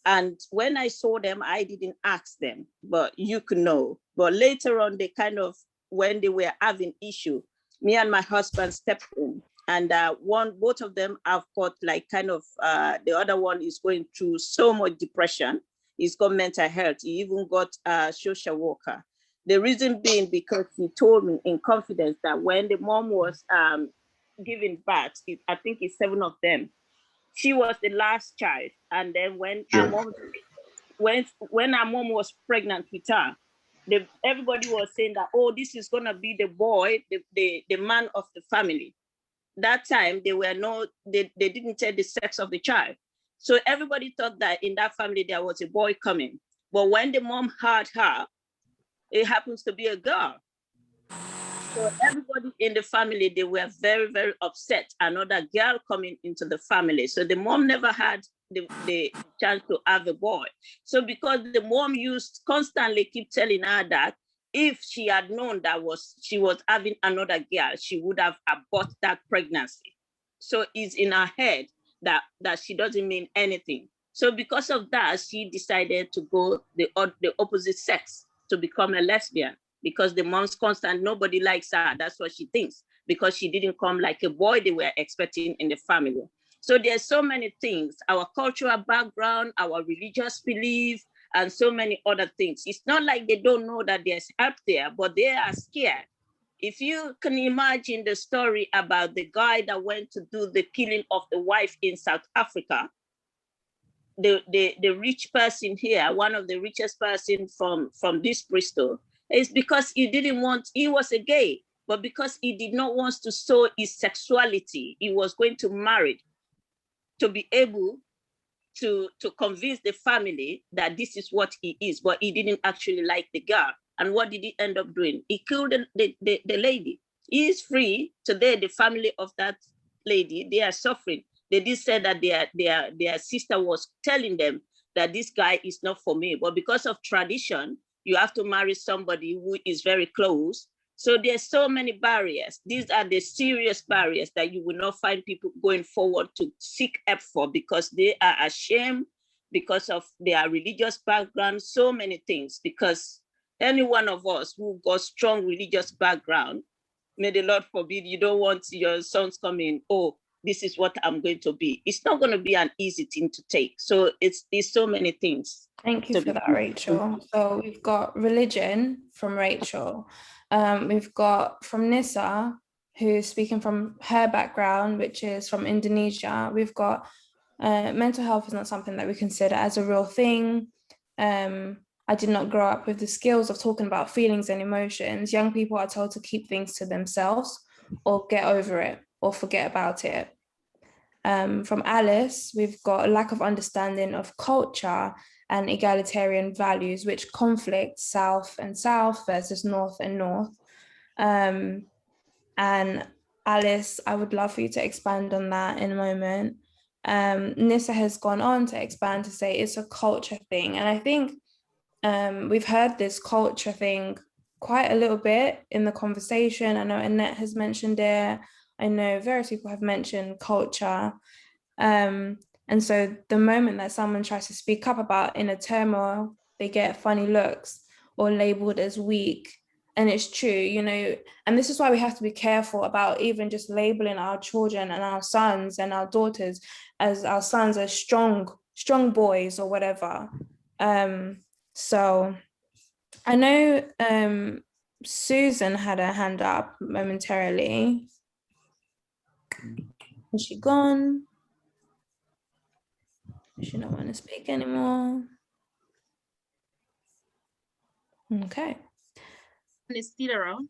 And when I saw them, I didn't ask them, but you could know. But later on, they kind of, when they were having issue, me and my husband stepped in, and both of them have got like kind of, the other one is going through so much depression. He's got mental health. He even got a social worker. The reason being because he told me in confidence that when the mom was giving birth, I think it's 7 of them, she was the last child. And then when our mom, when our mom was pregnant with her, everybody was saying that, oh, this is gonna be the boy, the man of the family. That time they didn't tell the sex of the child. So everybody thought that in that family there was a boy coming. But when the mom had her, it happens to be a girl. So everybody in the family, they were very, very upset. Another girl coming into the family. So the mom never had the chance to have a boy. So because the mom used constantly keep telling her that if she had known that she was having another girl, she would have aborted that pregnancy. So it's in her head that she doesn't mean anything. So because of that, she decided to go the opposite sex, to become a lesbian. Because the mom's constant, nobody likes her. That's what she thinks, because she didn't come like a boy they were expecting in the family. So there's so many things, our cultural background, our religious belief, and so many other things. It's not like they don't know that there's help there, but they are scared. If you can imagine the story about the guy that went to do the killing of the wife in South Africa, the rich person here, one of the richest person from this Bristol, is because he was a gay, but because he did not want to show his sexuality, he was going to marry to be able to convince the family that this is what he is, but he didn't actually like the girl. And what did he end up doing? He killed the lady. He is free. Today, the family of that lady, they are suffering. They did say that their sister was telling them that this guy is not for me. But because of tradition, you have to marry somebody who is very close. So there's so many barriers. These are the serious barriers that you will not find people going forward to seek help for, because they are ashamed, because of their religious background, so many things. Because any one of us who got strong religious background, may the Lord forbid, you don't want your sons coming, oh, this is what I'm going to be. It's not going to be an easy thing to take. So it's so many things.
Thank you for that, Rachel. So we've got religion from Rachel. We've got from Nissa, who's speaking from her background, which is from Indonesia. We've got mental health is not something that we consider as a real thing. I did not grow up with the skills of talking about feelings and emotions. Young people are told to keep things to themselves or get over it or forget about it. From Alice, we've got a lack of understanding of culture and egalitarian values, which conflict South and South versus North and North. And Alice, I would love for you to expand on that in a moment. Nissa has gone on to expand to say it's a culture thing. And I think we've heard this culture thing quite a little bit in the conversation. I know Annette has mentioned it. I know various people have mentioned culture. And so the moment that someone tries to speak up about inner turmoil, they get funny looks or labeled as weak. And it's true, you know, and this is why we have to be careful about even just labeling our children and our sons and our daughters as our sons as strong boys or whatever. So I know Susan had her hand up momentarily. Is she gone? Does she not want to speak anymore? Okay.
Is still around?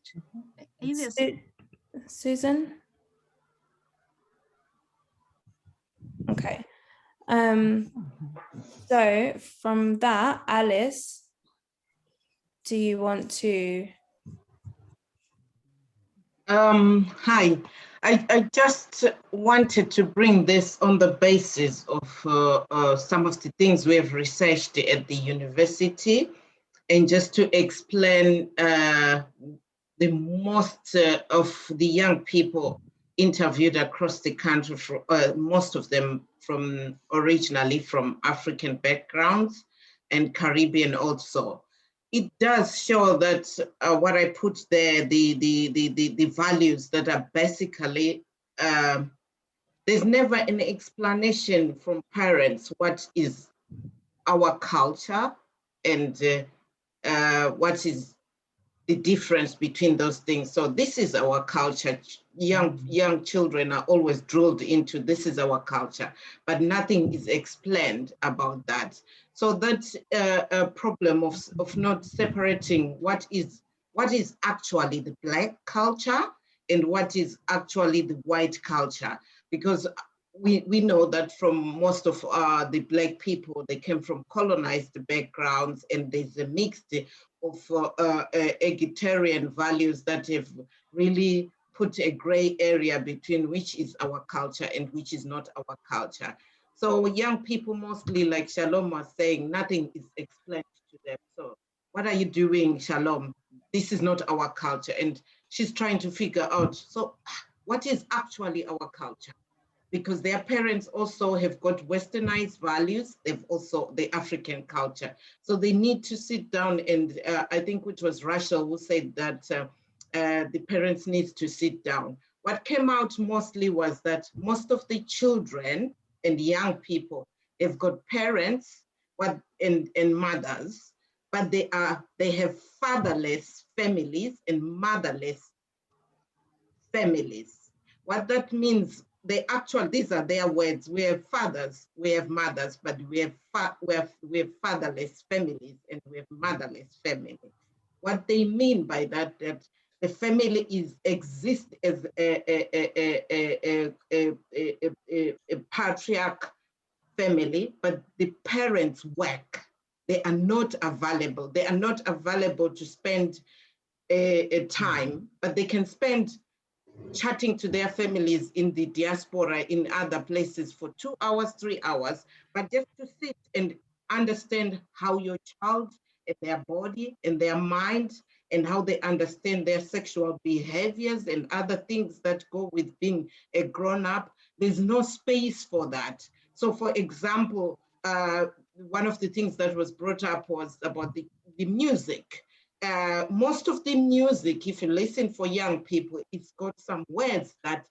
Susan? Okay. So from that, Alice, do you want to?
Hi, I just wanted to bring this on the basis of some of the things we have researched at the university, and just to explain the most of the young people interviewed across the country, most of them from originally from African backgrounds and Caribbean also. It does show that what I put there, the values that are basically, there's never an explanation from parents what is our culture and what is the difference between those things. So this is our culture. Young children are always drilled into this is our culture, but nothing is explained about that. So that's a problem of not separating what is actually the Black culture and what is actually the white culture, because we know that from most of the Black people, they came from colonized backgrounds, and there's a mixed of egalitarian values that have really put a gray area between which is our culture and which is not our culture. So young people mostly, like Shalom was saying, nothing is explained to them. So what are you doing, Shalom? This is not our culture. And she's trying to figure out, so what is actually our culture? Because their parents also have got westernized values, they've also the African culture. So they need to sit down and I think it was Rachel who said that the parents need to sit down. What came out mostly was that most of the children and young people, they've got parents and mothers, but they have fatherless families and motherless families. What that means, these are their words. We have fathers, we have mothers, but we have fatherless families and we have motherless families. What they mean by that the family exists as a patriarch family, but the parents work. They are not available. They are not available to spend a time, but they can spend chatting to their families in the diaspora in other places for 2 hours, 3 hours, but just to sit and understand how your child and their body and their mind and how they understand their sexual behaviors and other things that go with being a grown-up. There's no space for that. So for example, one of the things that was brought up was about the music. Most of the music, if you listen for young people, it's got some words that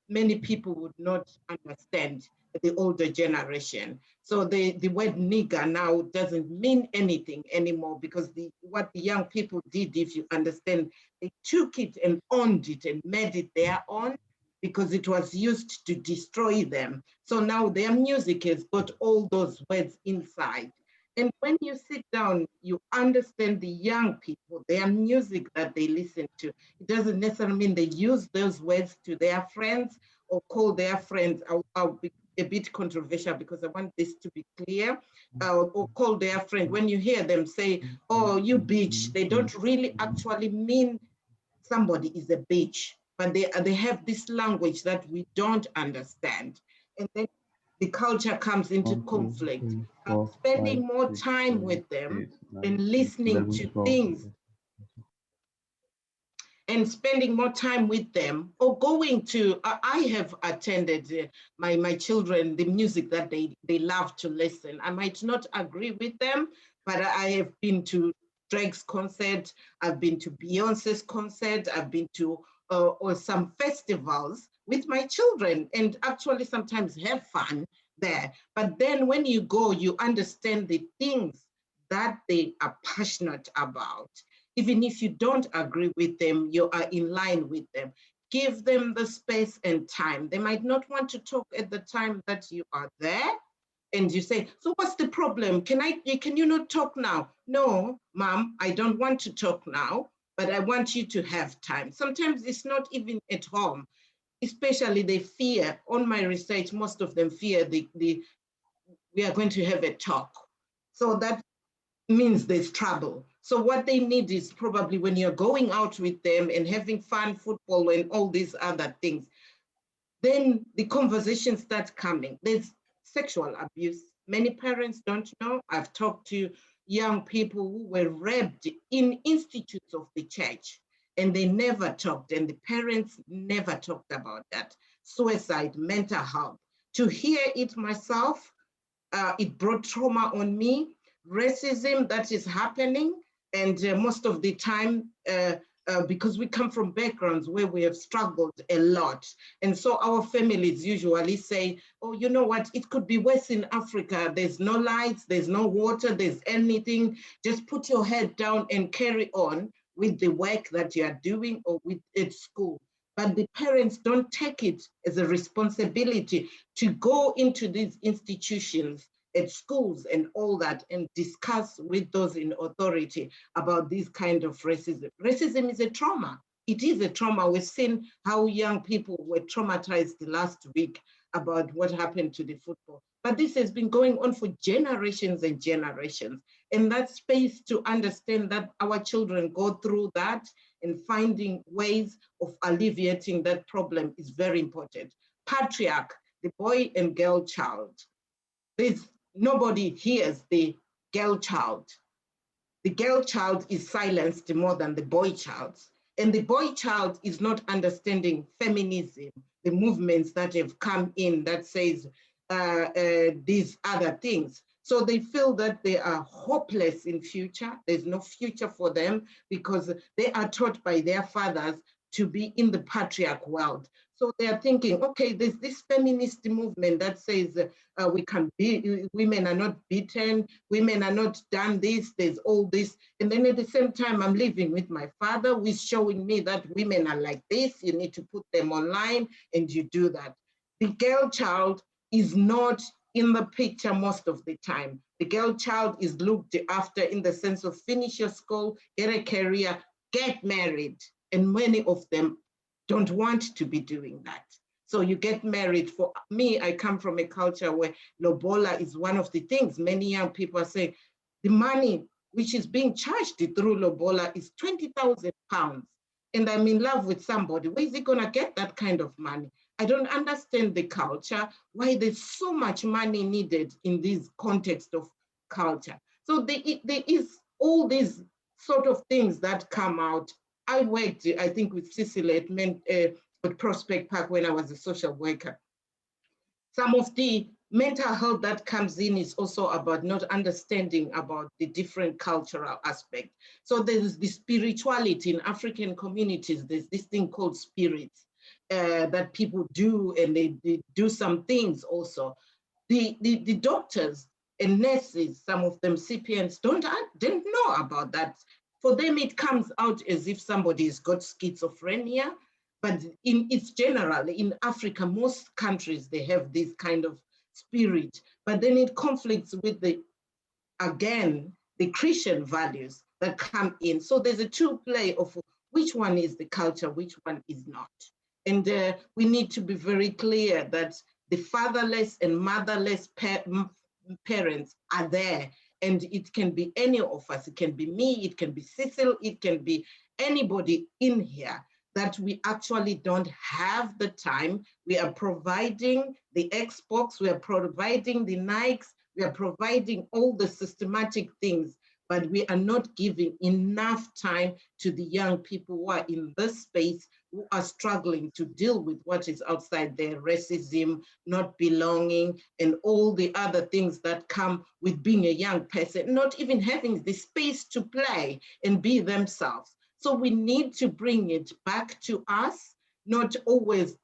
many people would not understand, the older generation. So the word nigger now doesn't mean anything anymore, because what the young people did, if you understand, they took it and owned it and made it their own, because it was used to destroy them. So now their music has got all those words inside. And when you sit down, you understand the young people, their music that they listen to. It doesn't necessarily mean they use those words to their friends or call their friends. I'll be a bit controversial because I want this to be clear. Or call their friend. When you hear them say, oh, you bitch, they don't really actually mean somebody is a bitch, but they have this language that we don't understand. And then the culture comes into conflict. Spending more time with them and listening to things and spending more time with them, or going to, I have attended my children, the music that they love to listen. I might not agree with them, but I have been to Drake's concert, I've been to Beyonce's concert, I've been to or some festivals with my children, and actually sometimes have fun there. But then when you go, you understand the things that they are passionate about. Even if you don't agree with them, you are in line with them. Give them the space and time. They might not want to talk at the time that you are there. And you say, so what's the problem? Can you not talk now? No, mom, I don't want to talk now, but I want you to have time. Sometimes it's not even at home, especially they fear. On my research, most of them fear the we are going to have a talk. So that means there's trouble. So what they need is probably when you're going out with them and having fun, football and all these other things, then the conversation starts coming. There's sexual abuse. Many parents don't know. I've talked to young people who were raped in institutes of the church, and they never talked, and the parents never talked about that. Suicide, mental health. To hear it myself, it brought trauma on me. Racism that is happening, and most of the time, because we come from backgrounds where we have struggled a lot. And so our families usually say, oh, you know what, it could be worse in Africa. There's no lights, there's no water, there's anything. Just put your head down and carry on with the work that you are doing or with at school. But the parents don't take it as a responsibility to go into these institutions at schools and all that and discuss with those in authority about this kind of racism. Racism is a trauma. It is a trauma. We've seen how young people were traumatized last week about what happened to the football. But this has been going on for generations and generations. And that space to understand that our children go through that and finding ways of alleviating that problem is very important. Patriarch, the boy and girl child. Nobody hears the girl child. The girl child is silenced more than the boy child. And the boy child is not understanding feminism, the movements that have come in that says these other things. So they feel that they are hopeless in future. There's no future for them because they are taught by their fathers to be in the patriarch world. So they are thinking, okay, there's this feminist movement that says we can be, women are not beaten, women are not done this, there's all this. And then at the same time, I'm living with my father who is showing me that women are like this, you need to put them online and you do that. The girl child is not in the picture most of the time. The girl child is looked after in the sense of finish your school, get a career, get married. And many of them don't want to be doing that. So you get married. For me, I come from a culture where lobola is one of the things. Many young people are saying the money which is being charged through lobola is 20,000 pounds. And I'm in love with somebody. Where is he gonna get that kind of money? I don't understand the culture, why there's so much money needed in this context of culture. So there is all these sort of things that come out. I worked, I think, with Cecily at Prospect Park when I was a social worker. Some of the mental health that comes in is also about not understanding about the different cultural aspect. So there's the spirituality in African communities. There's this thing called spirits that people do, and they do some things also. The doctors and nurses, some of them CPNs, didn't know about that. For them, it comes out as if somebody's got schizophrenia, but it's generally in Africa, most countries, they have this kind of spirit, but then it conflicts with the Christian values that come in. So there's a two play of which one is the culture, which one is not. And we need to be very clear that the fatherless and motherless parents are there. And it can be any of us. It can be me, it can be Cecil, it can be anybody in here, that we actually don't have the time. We are providing the Xbox, we are providing the Nikes, we are providing all the systematic things, but we are not giving enough time to the young people who are in this space, who are struggling to deal with what is outside their racism, not belonging, and all the other things that come with being a young person, not even having the space to play and be themselves. So we need to bring it back to us, not always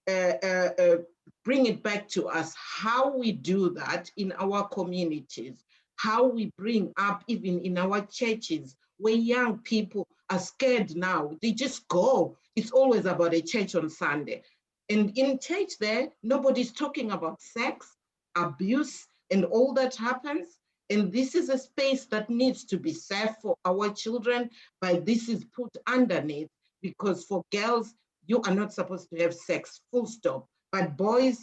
bring it back to us, how we do that in our communities, how we bring up even in our churches, where young people are scared now. They just go. It's always about a church on Sunday. And in church there, nobody's talking about sex, abuse, and all that happens. And this is a space that needs to be safe for our children, but this is put underneath, because for girls, you are not supposed to have sex, full stop. but boy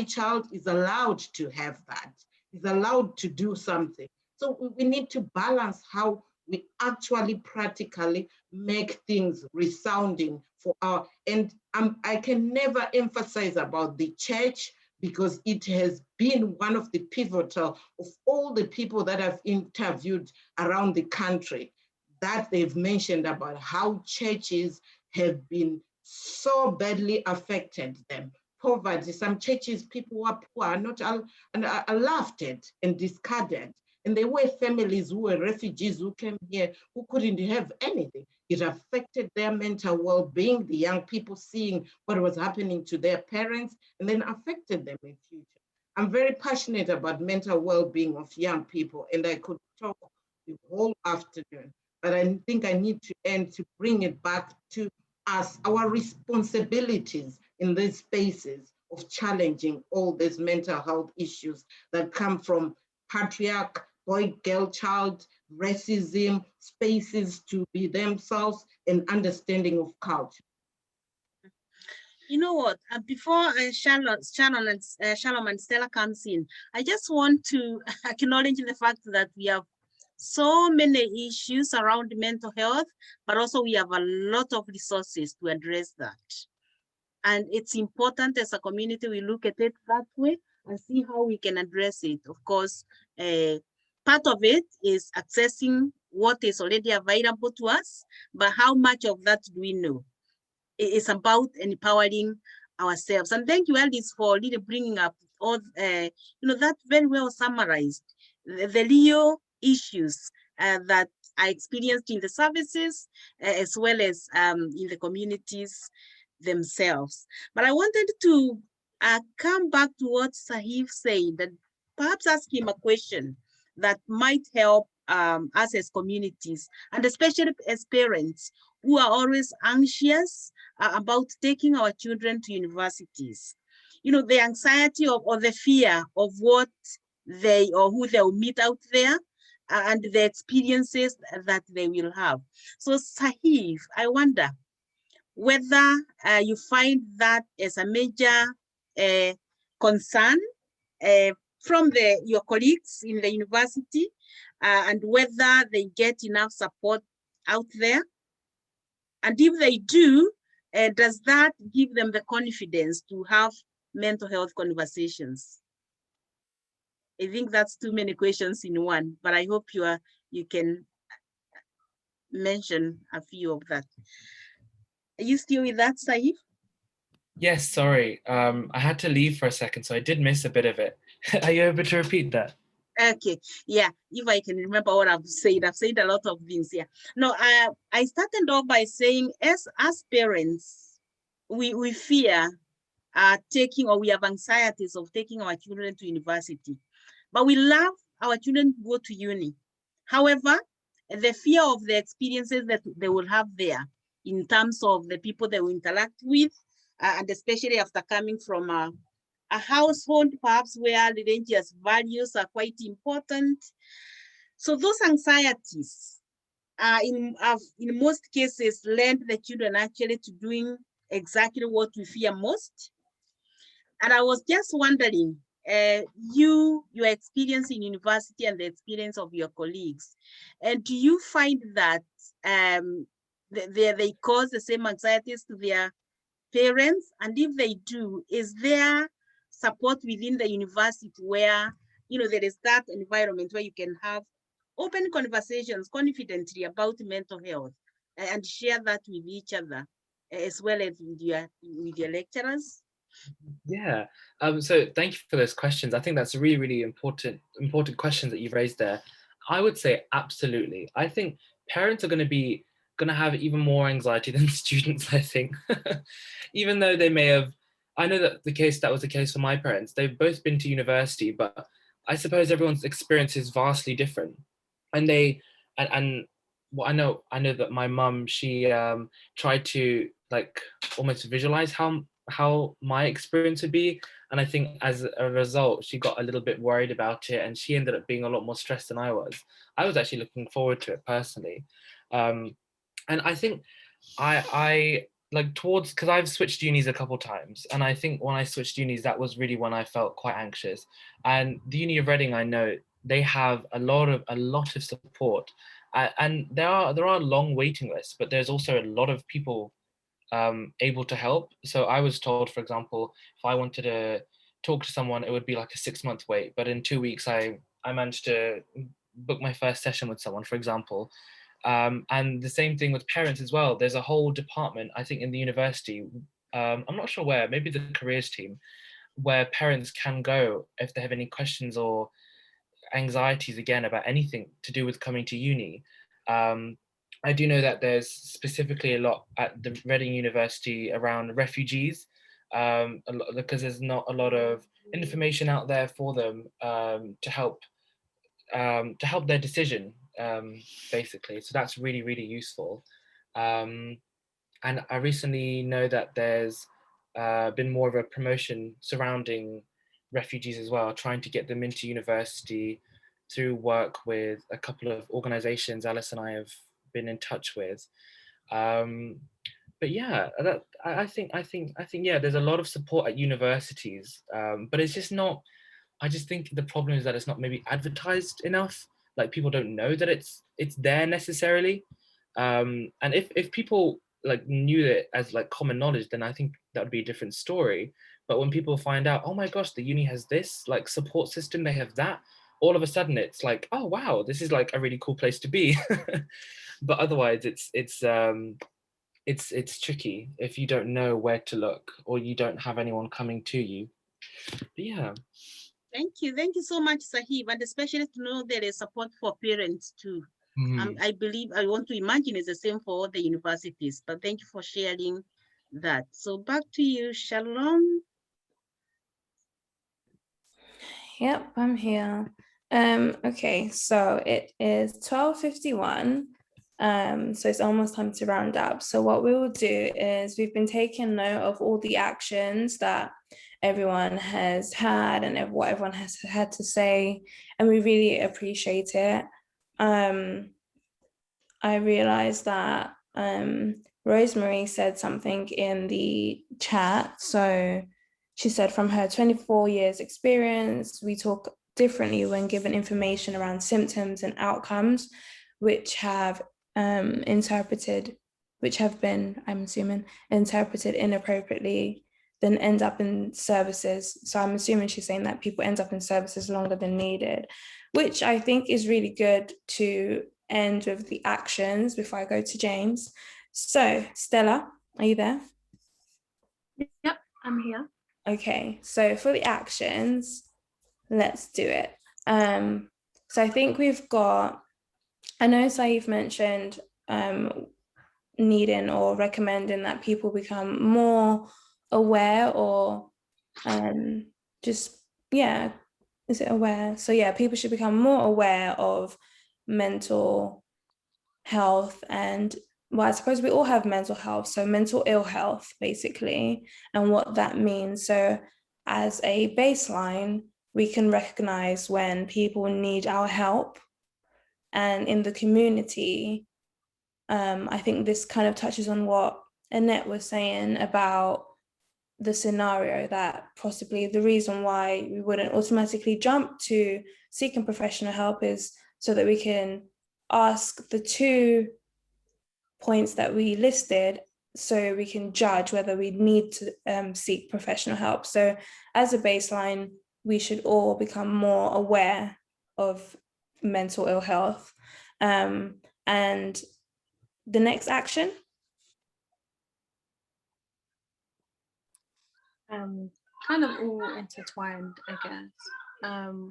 child is allowed to have that, is allowed to do something. So we need to balance how we actually practically make things resounding for our, and I can never emphasize about the church, because it has been one of the pivotal of all the people that I've interviewed around the country, that they've mentioned about how churches have been so badly affected them. Poverty, some churches, people who are poor are laughed at and discarded. And there were families who were refugees who came here who couldn't have anything. It affected their mental well-being, the young people seeing what was happening to their parents, and then affected them in future. I'm very passionate about mental well-being of young people, and I could talk the whole afternoon, but I think I need to end to bring it back to us, our responsibilities in these spaces of challenging all these mental health issues that come from patriarch, boy, girl, child, racism, spaces to be themselves, and understanding of culture.
You know what? Before Shalom and Stella comes in, I just want to acknowledge the fact that we have so many issues around mental health, but also we have a lot of resources to address that. And it's important as a community we look at it that way and see how we can address it. Of course, part of it is accessing what is already available to us, but how much of that do we know? It's about empowering ourselves. And thank you, Eldis, for really bringing up all, that very well summarized the real issues that are experienced in the services as well as in the communities themselves. But I wanted to come back to what Sahif said, that perhaps ask him a question that might help us as communities, and especially as parents who are always anxious about taking our children to universities. The anxiety or the fear of what they or who they'll meet out there and the experiences that they will have. So Sahif, I wonder whether you find that as a major concern from your colleagues in the university, and whether they get enough support out there. And if they do, does that give them the confidence to have mental health conversations? I think that's too many questions in one, but I hope you can mention a few of that. Are you still with that, Saif?
Yes, sorry. I had to leave for a second, so I did miss a bit of it. Are you able to repeat that?
Okay, yeah, if I can remember what I've said a lot of things here. No, I started off by saying as parents, we fear taking, or we have anxieties of taking our children to university, but we love our children to go to uni. However, the fear of the experiences that they will have there in terms of the people they will interact with, and especially after coming from a household perhaps where religious values are quite important. So those anxieties in most cases led the children actually to doing exactly what we fear most. And I was just wondering, your experience in university and the experience of your colleagues, and do you find that they cause the same anxieties to their parents? And if they do, is there support within the university where there is that environment where you can have open conversations confidently about mental health and share that with each other as well as with your lecturers?
Yeah, so thank you for those questions. I think that's a really, really important questions that you've raised there. I would say absolutely. I think parents are going to have even more anxiety than students, I think. Even though they may have, I know that was the case for my parents. They've both been to university, but I suppose everyone's experience is vastly different. And well, I know that my mum, she tried to almost visualize how my experience would be, and I think as a result she got a little bit worried about it, and she ended up being a lot more stressed than I was. I was actually looking forward to it personally, and I think I like towards, because I've switched unis a couple times, and I think when I switched unis, that was really when I felt quite anxious. And the Uni of Reading, I know they have a lot of support, and there are long waiting lists, but there's also a lot of people able to help. So I was told, for example, if I wanted to talk to someone, it would be like a 6-month wait, but in 2 weeks I managed to book my first session with someone, for example. And the same thing with parents as well. There's a whole department, I think, in the university, I'm not sure where, maybe the careers team, where parents can go if they have any questions or anxieties, again, about anything to do with coming to uni. I do know that there's specifically a lot at the Reading University around refugees, because there's not a lot of information out there for them, to help their decision, basically. So that's really, really useful. And I recently know that there's been more of a promotion surrounding refugees as well, trying to get them into university through work with a couple of organizations Alice and I have been in touch with. But yeah, I think yeah, there's a lot of support at universities, but it's just not. I just think the problem is that it's not maybe advertised enough. Like, people don't know that it's there necessarily. And if people like knew it as like common knowledge, then I think that would be a different story. But when people find out, oh my gosh, the uni has this like support system, they have that, all of a sudden it's like, oh wow, this is like a really cool place to be. But otherwise it's tricky if you don't know where to look or you don't have anyone coming to you. But yeah.
Thank you so much, Sahib, and especially to know there is support for parents too. I believe, I want to imagine it's the same for all the universities, but thank you for sharing that. So back to you, Shalom.
Yep, I'm here. Okay, so it is 12:51. So it's almost time to round up. So what we will do is we've been taking note of all the actions that everyone has had and what everyone has had to say, and we really appreciate it. I realized that Rosemary said something in the chat. So she said, from her 24 years experience, we talk differently when given information around symptoms and outcomes, which have been, I'm assuming, interpreted inappropriately, then end up in services. So I'm assuming she's saying that people end up in services longer than needed, which I think is really good to end with the actions before I go to James. So Stella, are you there?
Yep, I'm here.
Okay, so for the actions, let's do it. So I think we've got, I know Saif mentioned needing or recommending that people become more aware or is it aware? So yeah, people should become more aware of mental health, and well, I suppose we all have mental health, so mental ill health basically, and what that means. So as a baseline, we can recognize when people need our help, and in the community, I think this kind of touches on what Annette was saying about the scenario that possibly the reason why we wouldn't automatically jump to seeking professional help is so that we can ask the 2 points that we listed, so we can judge whether we need to seek professional help. So as a baseline, we should all become more aware of mental ill health. And the next action?
Kind of all intertwined, I guess. I'm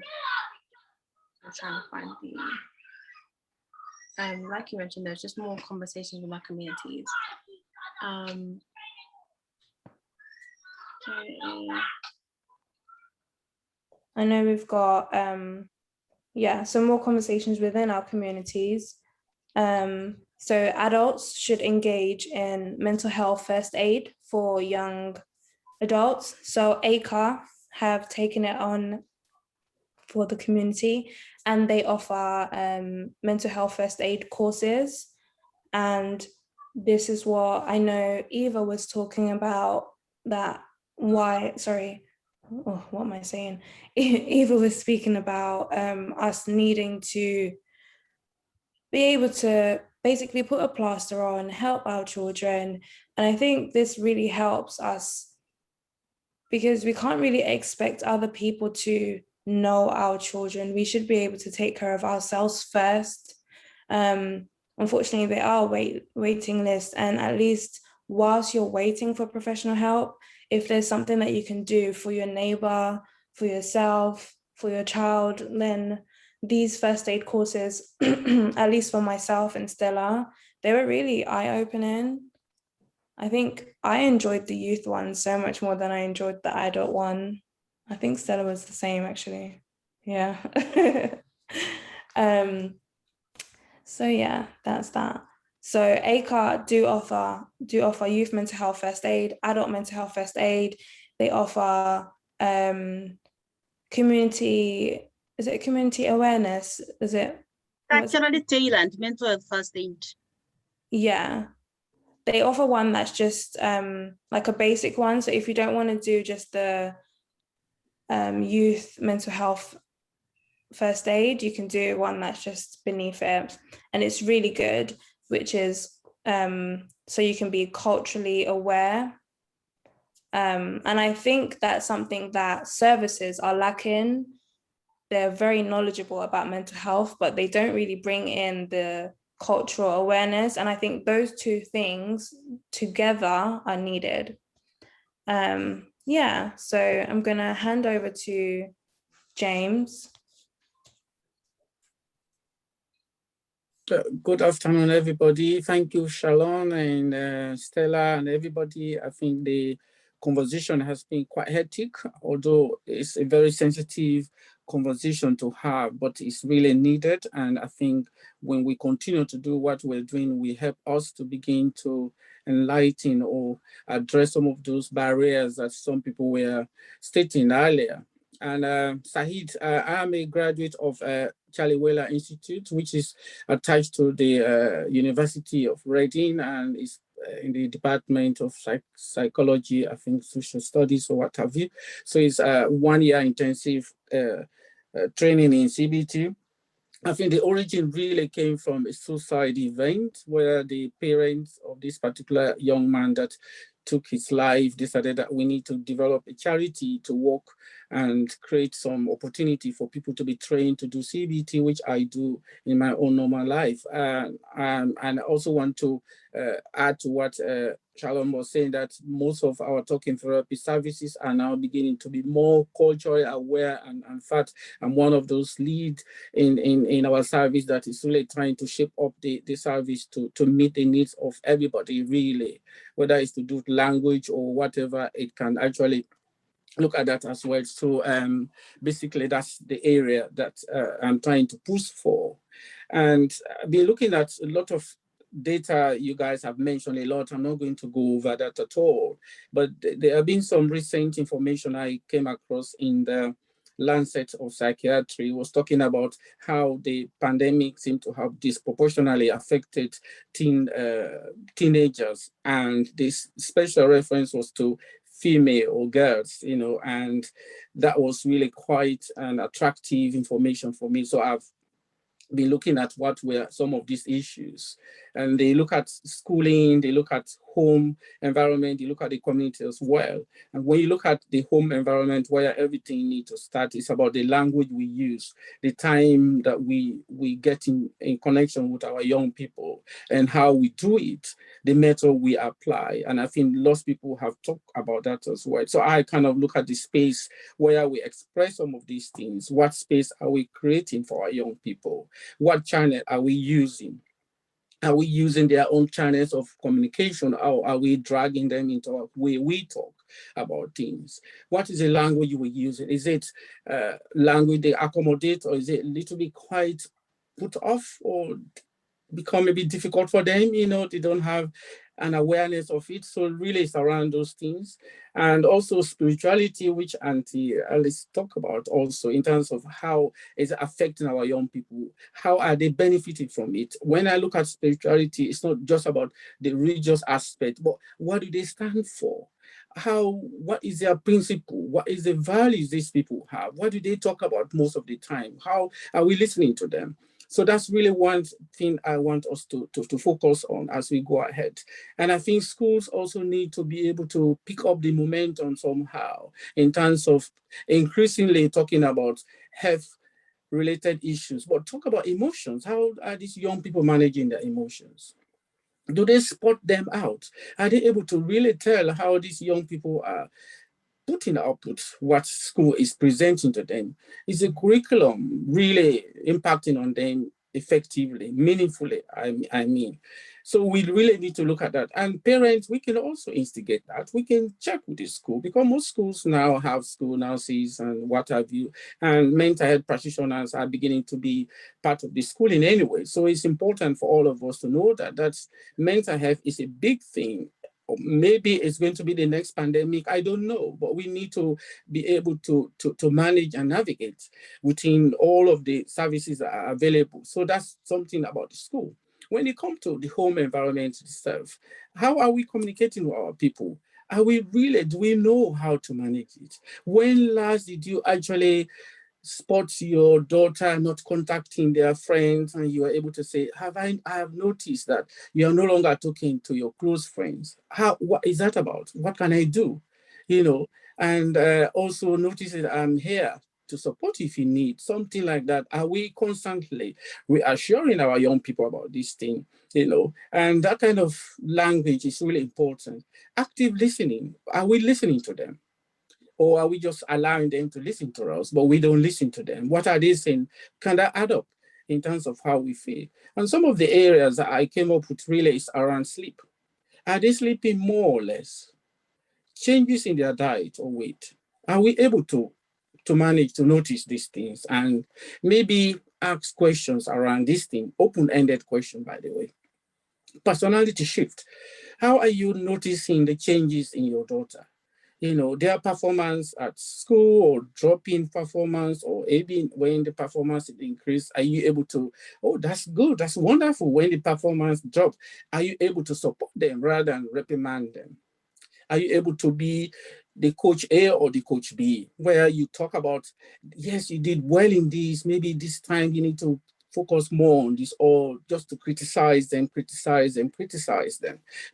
trying to find the, like you mentioned, there's just more conversations with our communities. Okay.
I know we've got, some more conversations within our communities. So adults should engage in mental health first aid for young adults. So ACAR have taken it on for the community, and they offer mental health first aid courses. And this is what I know Eva was talking about, that why, sorry, oh, what am I saying? Eva was speaking about us needing to be able to basically put a plaster on, help our children. And I think this really helps us because we can't really expect other people to know our children. We should be able to take care of ourselves first. Unfortunately, there are waiting lists, and at least whilst you're waiting for professional help, if there's something that you can do for your neighbor, for yourself, for your child, then these first aid courses, at least for myself and Stella, they were really eye-opening. I think I enjoyed the youth one so much more than I enjoyed the adult one. I think Stella was the same, actually. Yeah. So yeah, that's that. So ACAR do offer youth mental health first aid, adult mental health first aid. They offer community, is it community awareness? Is it?
Culturally tailored mental health first aid.
Yeah. They offer one that's just like a basic one. So if you don't want to do just the youth mental health first aid, you can do one that's just beneath it. And it's really good, which is so you can be culturally aware. And I think that's something that services are lacking. They're very knowledgeable about mental health, but they don't really bring in the cultural awareness. And I think those two things together are needed. Yeah, so I'm gonna hand over to James.
Good afternoon, everybody. Thank you, Shalom and Stella and everybody. I think the conversation has been quite hectic, although it's a very sensitive conversation to have, but it's really needed. And I think when we continue to do what we're doing, we help us to begin to enlighten or address some of those barriers that some people were stating earlier. And Sahid, I am a graduate of Charlie Wheeler Institute, which is attached to the University of Reading and is in the Department of Psychology, I think social studies or what have you. So it's a 1 year intensive training in CBT. I think the origin really came from a suicide event where the parents of this particular young man that took his life decided that we need to develop a charity to work and create some opportunity for people to be trained to do CBT, which I do in my own normal life. And I also want to add to what Shalom was saying, that most of our talking therapy services are now beginning to be more culturally aware. And in fact, I'm one of those lead in our service that is really trying to shape up the service to meet the needs of everybody, really, whether it's to do language or whatever. It can actually look at that as well. So basically that's the area that I'm trying to push for. And I've been looking at a lot of data. You guys have mentioned a lot. I'm not going to go over that at all, but there have been some recent information I came across in the Lancet of Psychiatry. Was talking about how the pandemic seemed to have disproportionately affected teenagers, and this special reference was to female or girls, you know, and that was really quite an attractive information for me. So I've been looking at what were some of these issues, and they look at schooling, they look at home environment, they look at the community as well. And when you look at the home environment, where everything needs to start, it's about the language we use, the time that we get in connection with our young people, and how we do it, the method we apply. And I think lots of people have talked about that as well. So I kind of look at the space where we express some of these things. What space are we creating for our young people? What channel are we using? Are we using their own channels of communication, or are we dragging them into a way we talk about things? What is the language we're using? Is it language they accommodate, or is it a little bit quite put off or become a bit difficult for them? You know, they don't have and awareness of it. So really it's around those things. And also spirituality, which Auntie Alice talked about also in terms of how it's affecting our young people. How are they benefiting from it? When I look at spirituality, it's not just about the religious aspect, but what do they stand for? What is their principle? What is the values these people have? What do they talk about most of the time? How are we listening to them? So that's really one thing I want us to focus on as we go ahead. And I think schools also need to be able to pick up the momentum somehow in terms of increasingly talking about health-related issues, but talk about emotions. How are these young people managing their emotions? Do they spot them out? Are they able to really tell how these young people are putting output, what school is presenting to them? Is the curriculum really impacting on them effectively, meaningfully, I mean? So we really need to look at that. And parents, we can also instigate that. We can check with the school, because most schools now have school nurses and what have you, and mental health practitioners are beginning to be part of the schooling anyway. So it's important for all of us to know that mental health is a big thing. Maybe it's going to be the next pandemic, I don't know, but we need to be able to manage and navigate within all of the services that are available. So that's something about the school. When it comes to the home environment itself, how are we communicating with our people? Do we know how to manage it? When last did you actually spot your daughter not contacting their friends and you are able to say, I have noticed that you are no longer talking to your close friends. What is that about? What can I do? And also notice that I'm here to support if you need, something like that. Are we constantly reassuring our young people about this thing? And that kind of language is really important. Active listening, are we listening to them? Or are we just allowing them to listen to us, but we don't listen to them? What are they saying? Can that add up in terms of how we feel? And some of the areas that I came up with really is around sleep. Are they sleeping more or less? Changes in their diet or weight? Are we able to manage to notice these things and maybe ask questions around this thing? Open-ended question, by the way. Personality shift. How are you noticing the changes in your daughter? Their performance at school, or drop-in performance, or even when the performance increase, are you able to, oh, that's good, that's wonderful. When the performance drops, are you able to support them rather than reprimand them? Are you able to be the coach A or the coach B, where you talk about, yes, you did well in this, maybe this time you need to focus more on this, or just to criticize them.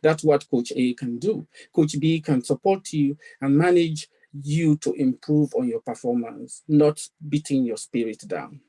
That's what Coach A can do. Coach B can support you and manage you to improve on your performance, not beating your spirit down.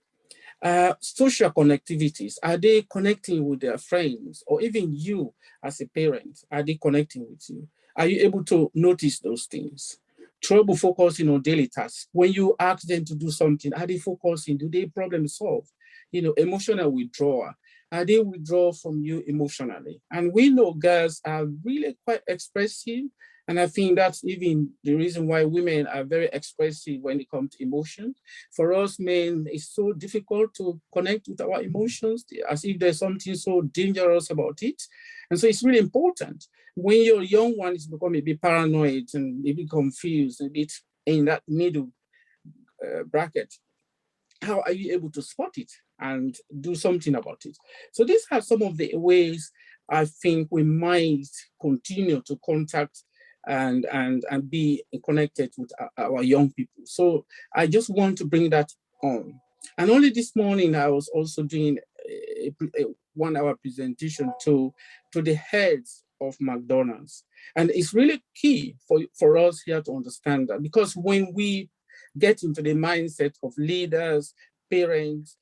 Social connectivities, are they connecting with their friends, or even you as a parent, are they connecting with you? Are you able to notice those things? Trouble focusing on daily tasks. When you ask them to do something, are they focusing? Do they problem solve? Emotional withdrawal. Are they withdraw from you emotionally? And we know girls are really quite expressive. And I think that's even the reason why women are very expressive when it comes to emotions. For us men, it's so difficult to connect with our emotions, as if there's something so dangerous about it. And so it's really important. When your young ones become a bit paranoid and a bit confused, a bit in that middle bracket, how are you able to spot it and do something about it? So these are some of the ways I think we might continue to contact and be connected with our young people. So I just want to bring that on. And only this morning, I was also doing a 1-hour presentation to the heads of McDonald's. And it's really key for us here to understand that, because when we get into the mindset of leaders, parents,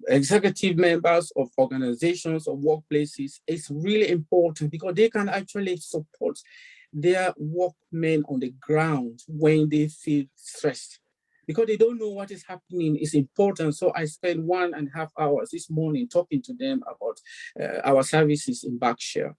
executive members of organizations or workplaces, it's really important, because they can actually support their workmen on the ground when they feel stressed, because they don't know what is happening. Is important. So I spent 1.5 hours this morning talking to them about our services in Berkshire.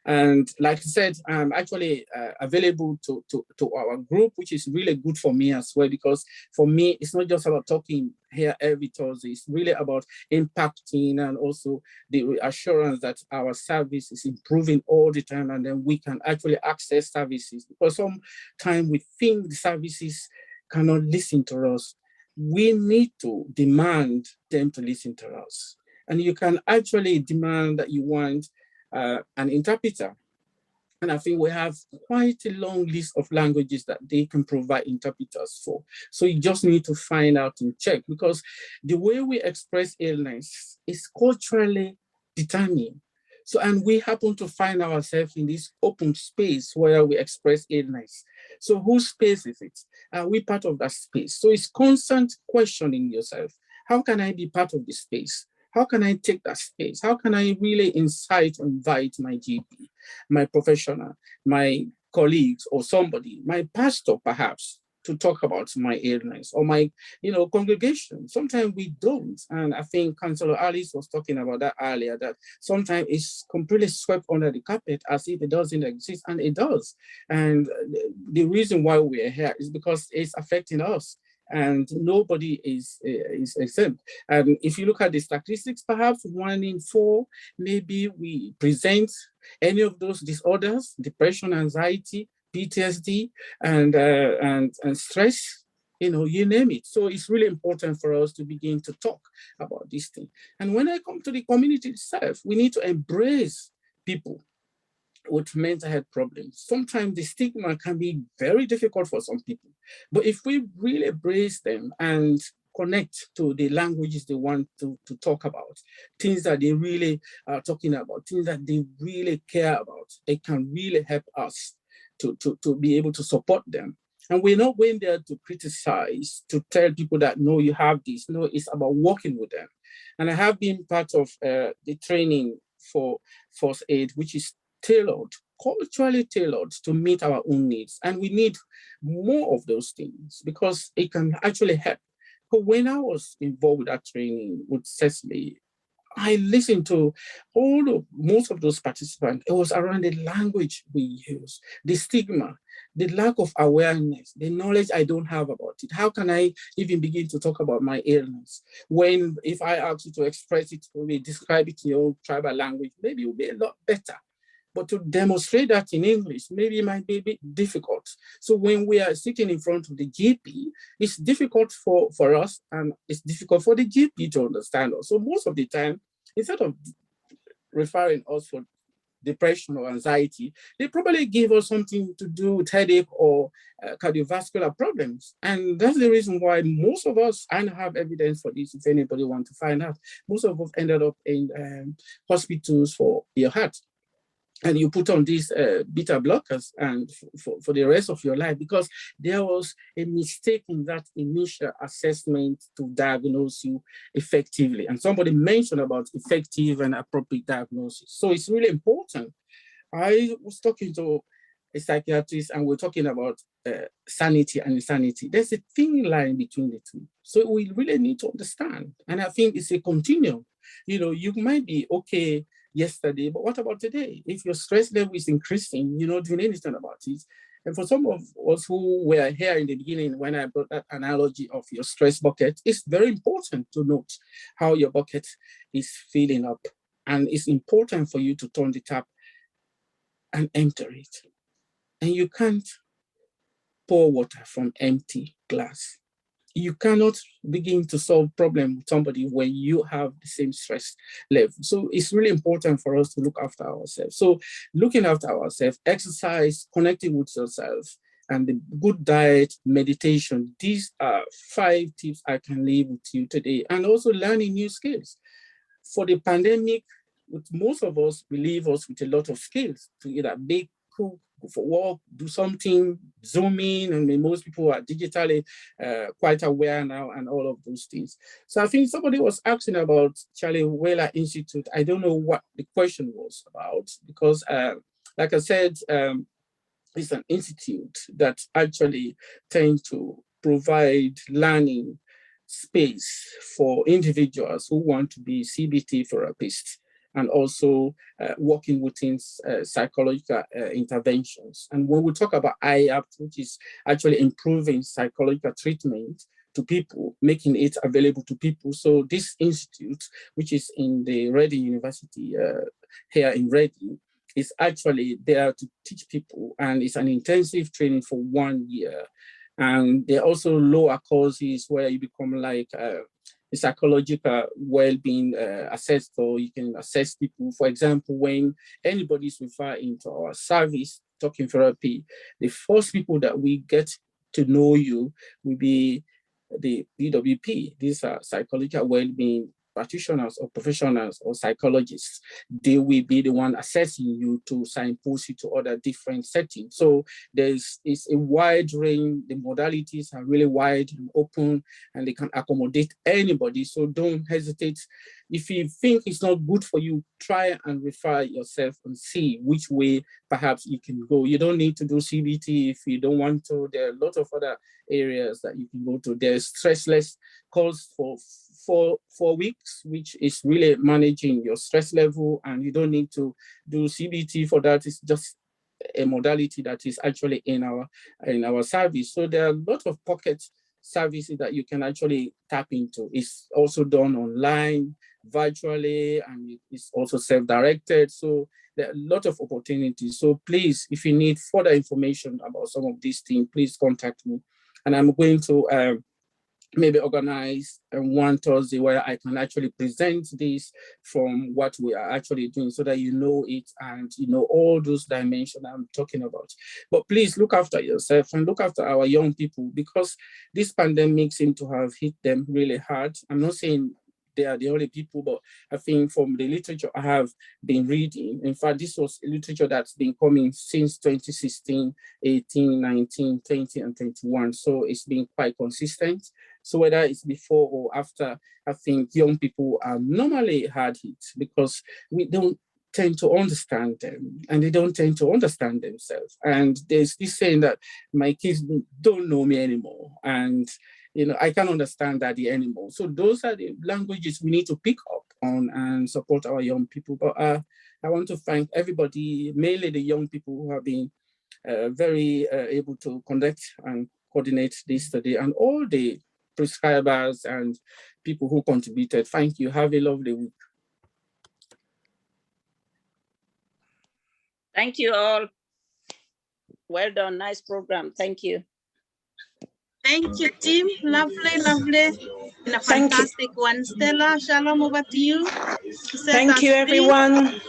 And like I said, I'm actually available to our group, which is really good for me as well, because for me, it's not just about talking here every Thursday. It's really about impacting and also the assurance that our service is improving all the time, and then we can actually access services. Because sometimes we think the services cannot listen to us. We need to demand them to listen to us. And you can actually demand that you want an interpreter. And I think we have quite a long list of languages that they can provide interpreters for. So you just need to find out and check, because the way we express illness is culturally determined. So, and we happen to find ourselves in this open space where we express illness. So whose space is it? Are we part of that space? So it's constant questioning yourself. How can I be part of this space? How can I take that space? How can I really invite my GP, my professional, my colleagues, or somebody, my pastor perhaps, to talk about my illness, or my congregation? Sometimes we don't. And I think Councillor Alice was talking about that earlier, that sometimes it's completely swept under the carpet as if it doesn't exist, and it does. And the reason why we're here is because it's affecting us. And nobody is exempt. And if you look at the statistics, perhaps 1 in 4, maybe we present any of those disorders: depression, anxiety, PTSD, and stress, you name it. So it's really important for us to begin to talk about this thing. And when I come to the community itself, we need to embrace people with mental health problems. Sometimes the stigma can be very difficult for some people, but if we really embrace them and connect to the languages they want to talk about, things that they really are talking about, things that they really care about, it can really help us to be able to support them. And we're not going there to criticize, to tell people that, no, you have this. No, it's about working with them. And I have been part of the training for first aid, which is tailored, culturally tailored to meet our own needs. And we need more of those things because it can actually help. But when I was involved with that training with Cecily, I listened to most of those participants. It was around the language we use, the stigma, the lack of awareness, the knowledge I don't have about it. How can I even begin to talk about my illness when, if I ask you to express it, maybe describe it in your own tribal language, maybe it will be a lot better. But to demonstrate that in English, maybe it might be a bit difficult. So when we are sitting in front of the GP, it's difficult for us, and it's difficult for the GP to understand us. So most of the time, instead of referring us for depression or anxiety, they probably give us something to do with headache or cardiovascular problems. And that's the reason why most of us, I have evidence for this if anybody wants to find out, most of us ended up in hospitals for your heart. And you put on these beta blockers and for the rest of your life, because there was a mistake in that initial assessment to diagnose you effectively. And somebody mentioned about effective and appropriate diagnosis. So it's really important. I was talking to a psychiatrist and we're talking about sanity and insanity. There's a thin line between the two. So we really need to understand. And I think it's a continuum. You might be okay yesterday, but what about today? If your stress level is increasing, you're not doing anything about it. And for some of us who were here in the beginning, when I brought that analogy of your stress bucket, it's very important to note how your bucket is filling up. And it's important for you to turn the tap and empty it. And you can't pour water from empty glass. You cannot begin to solve problems with somebody when you have the same stress level. So it's really important for us to look after ourselves. So looking after ourselves, exercise, connecting with yourself, and the good diet, meditation, these are 5 tips I can leave with you today. And also learning new skills. For the pandemic, with most of us, we leave us with a lot of skills to either bake, cook, go for work, do something, Zoom in, and most people are digitally quite aware now and all of those things. So I think somebody was asking about Charlie Wheeler Institute. I don't know what the question was about because, like I said, it's an institute that actually tends to provide learning space for individuals who want to be CBT therapists, and also working within psychological interventions. And when we talk about IAPT, which is actually improving psychological treatment to people, making it available to people. So this institute, which is in the Reading University here in Reading, is actually there to teach people, and it's an intensive training for 1 year. And there are also lower courses where you become like a psychological well-being assessor. You can assess people. For example, when anybody is referred into our service, talking therapy, the first people that we get to know you will be the PWP. These are psychological well-being practitioners or professionals or psychologists. They will be the one assessing you to signpost you to other different settings. So it's a wide range. The modalities are really wide and open, and they can accommodate anybody. So don't hesitate. If you think it's not good for you, try and refer yourself and see which way perhaps you can go. You don't need to do CBT if you don't want to. There are a lot of other areas that you can go to. There's stressless course for 4 weeks, which is really managing your stress level, and you don't need to do CBT for that. It's just a modality that is actually in our service. So there are a lot of pocket services that you can actually tap into. It's also done online, virtually, and it's also self-directed. So there are a lot of opportunities. So please, if you need further information about some of these things, please contact me. And I'm going to maybe organize one Thursday where I can actually present this from what we are actually doing, so that you know it and you know all those dimensions I'm talking about. But please look after yourself and look after our young people, because this pandemic seems to have hit them really hard. I'm not saying they are the only people, but I think from the literature I have been reading, in fact, this was literature that's been coming since 2016, 18, 19, 20, and 21. So it's been quite consistent. So whether it's before or after, I think young people are normally hard hit because we don't tend to understand them, and they don't tend to understand themselves. And there's this saying that my kids don't know me anymore, and I can't understand daddy anymore. So those are the languages we need to pick up on and support our young people. But I want to thank everybody, mainly the young people who have been very able to conduct and coordinate this study, and all the prescribers and people who contributed. Thank you. Have a lovely week.
Thank you all. Well done. Nice program. Thank you.
Thank you, team. Lovely, lovely. And a fantastic one. Stella, Shalom, over to you.
Thank you, everyone.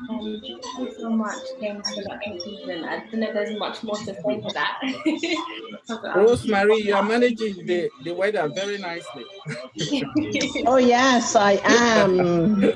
Thank you so much, James, for that conclusion. I don't know if there's much more to say to that.
Rosemary, you are managing the weather very nicely.
Oh, yes, I am.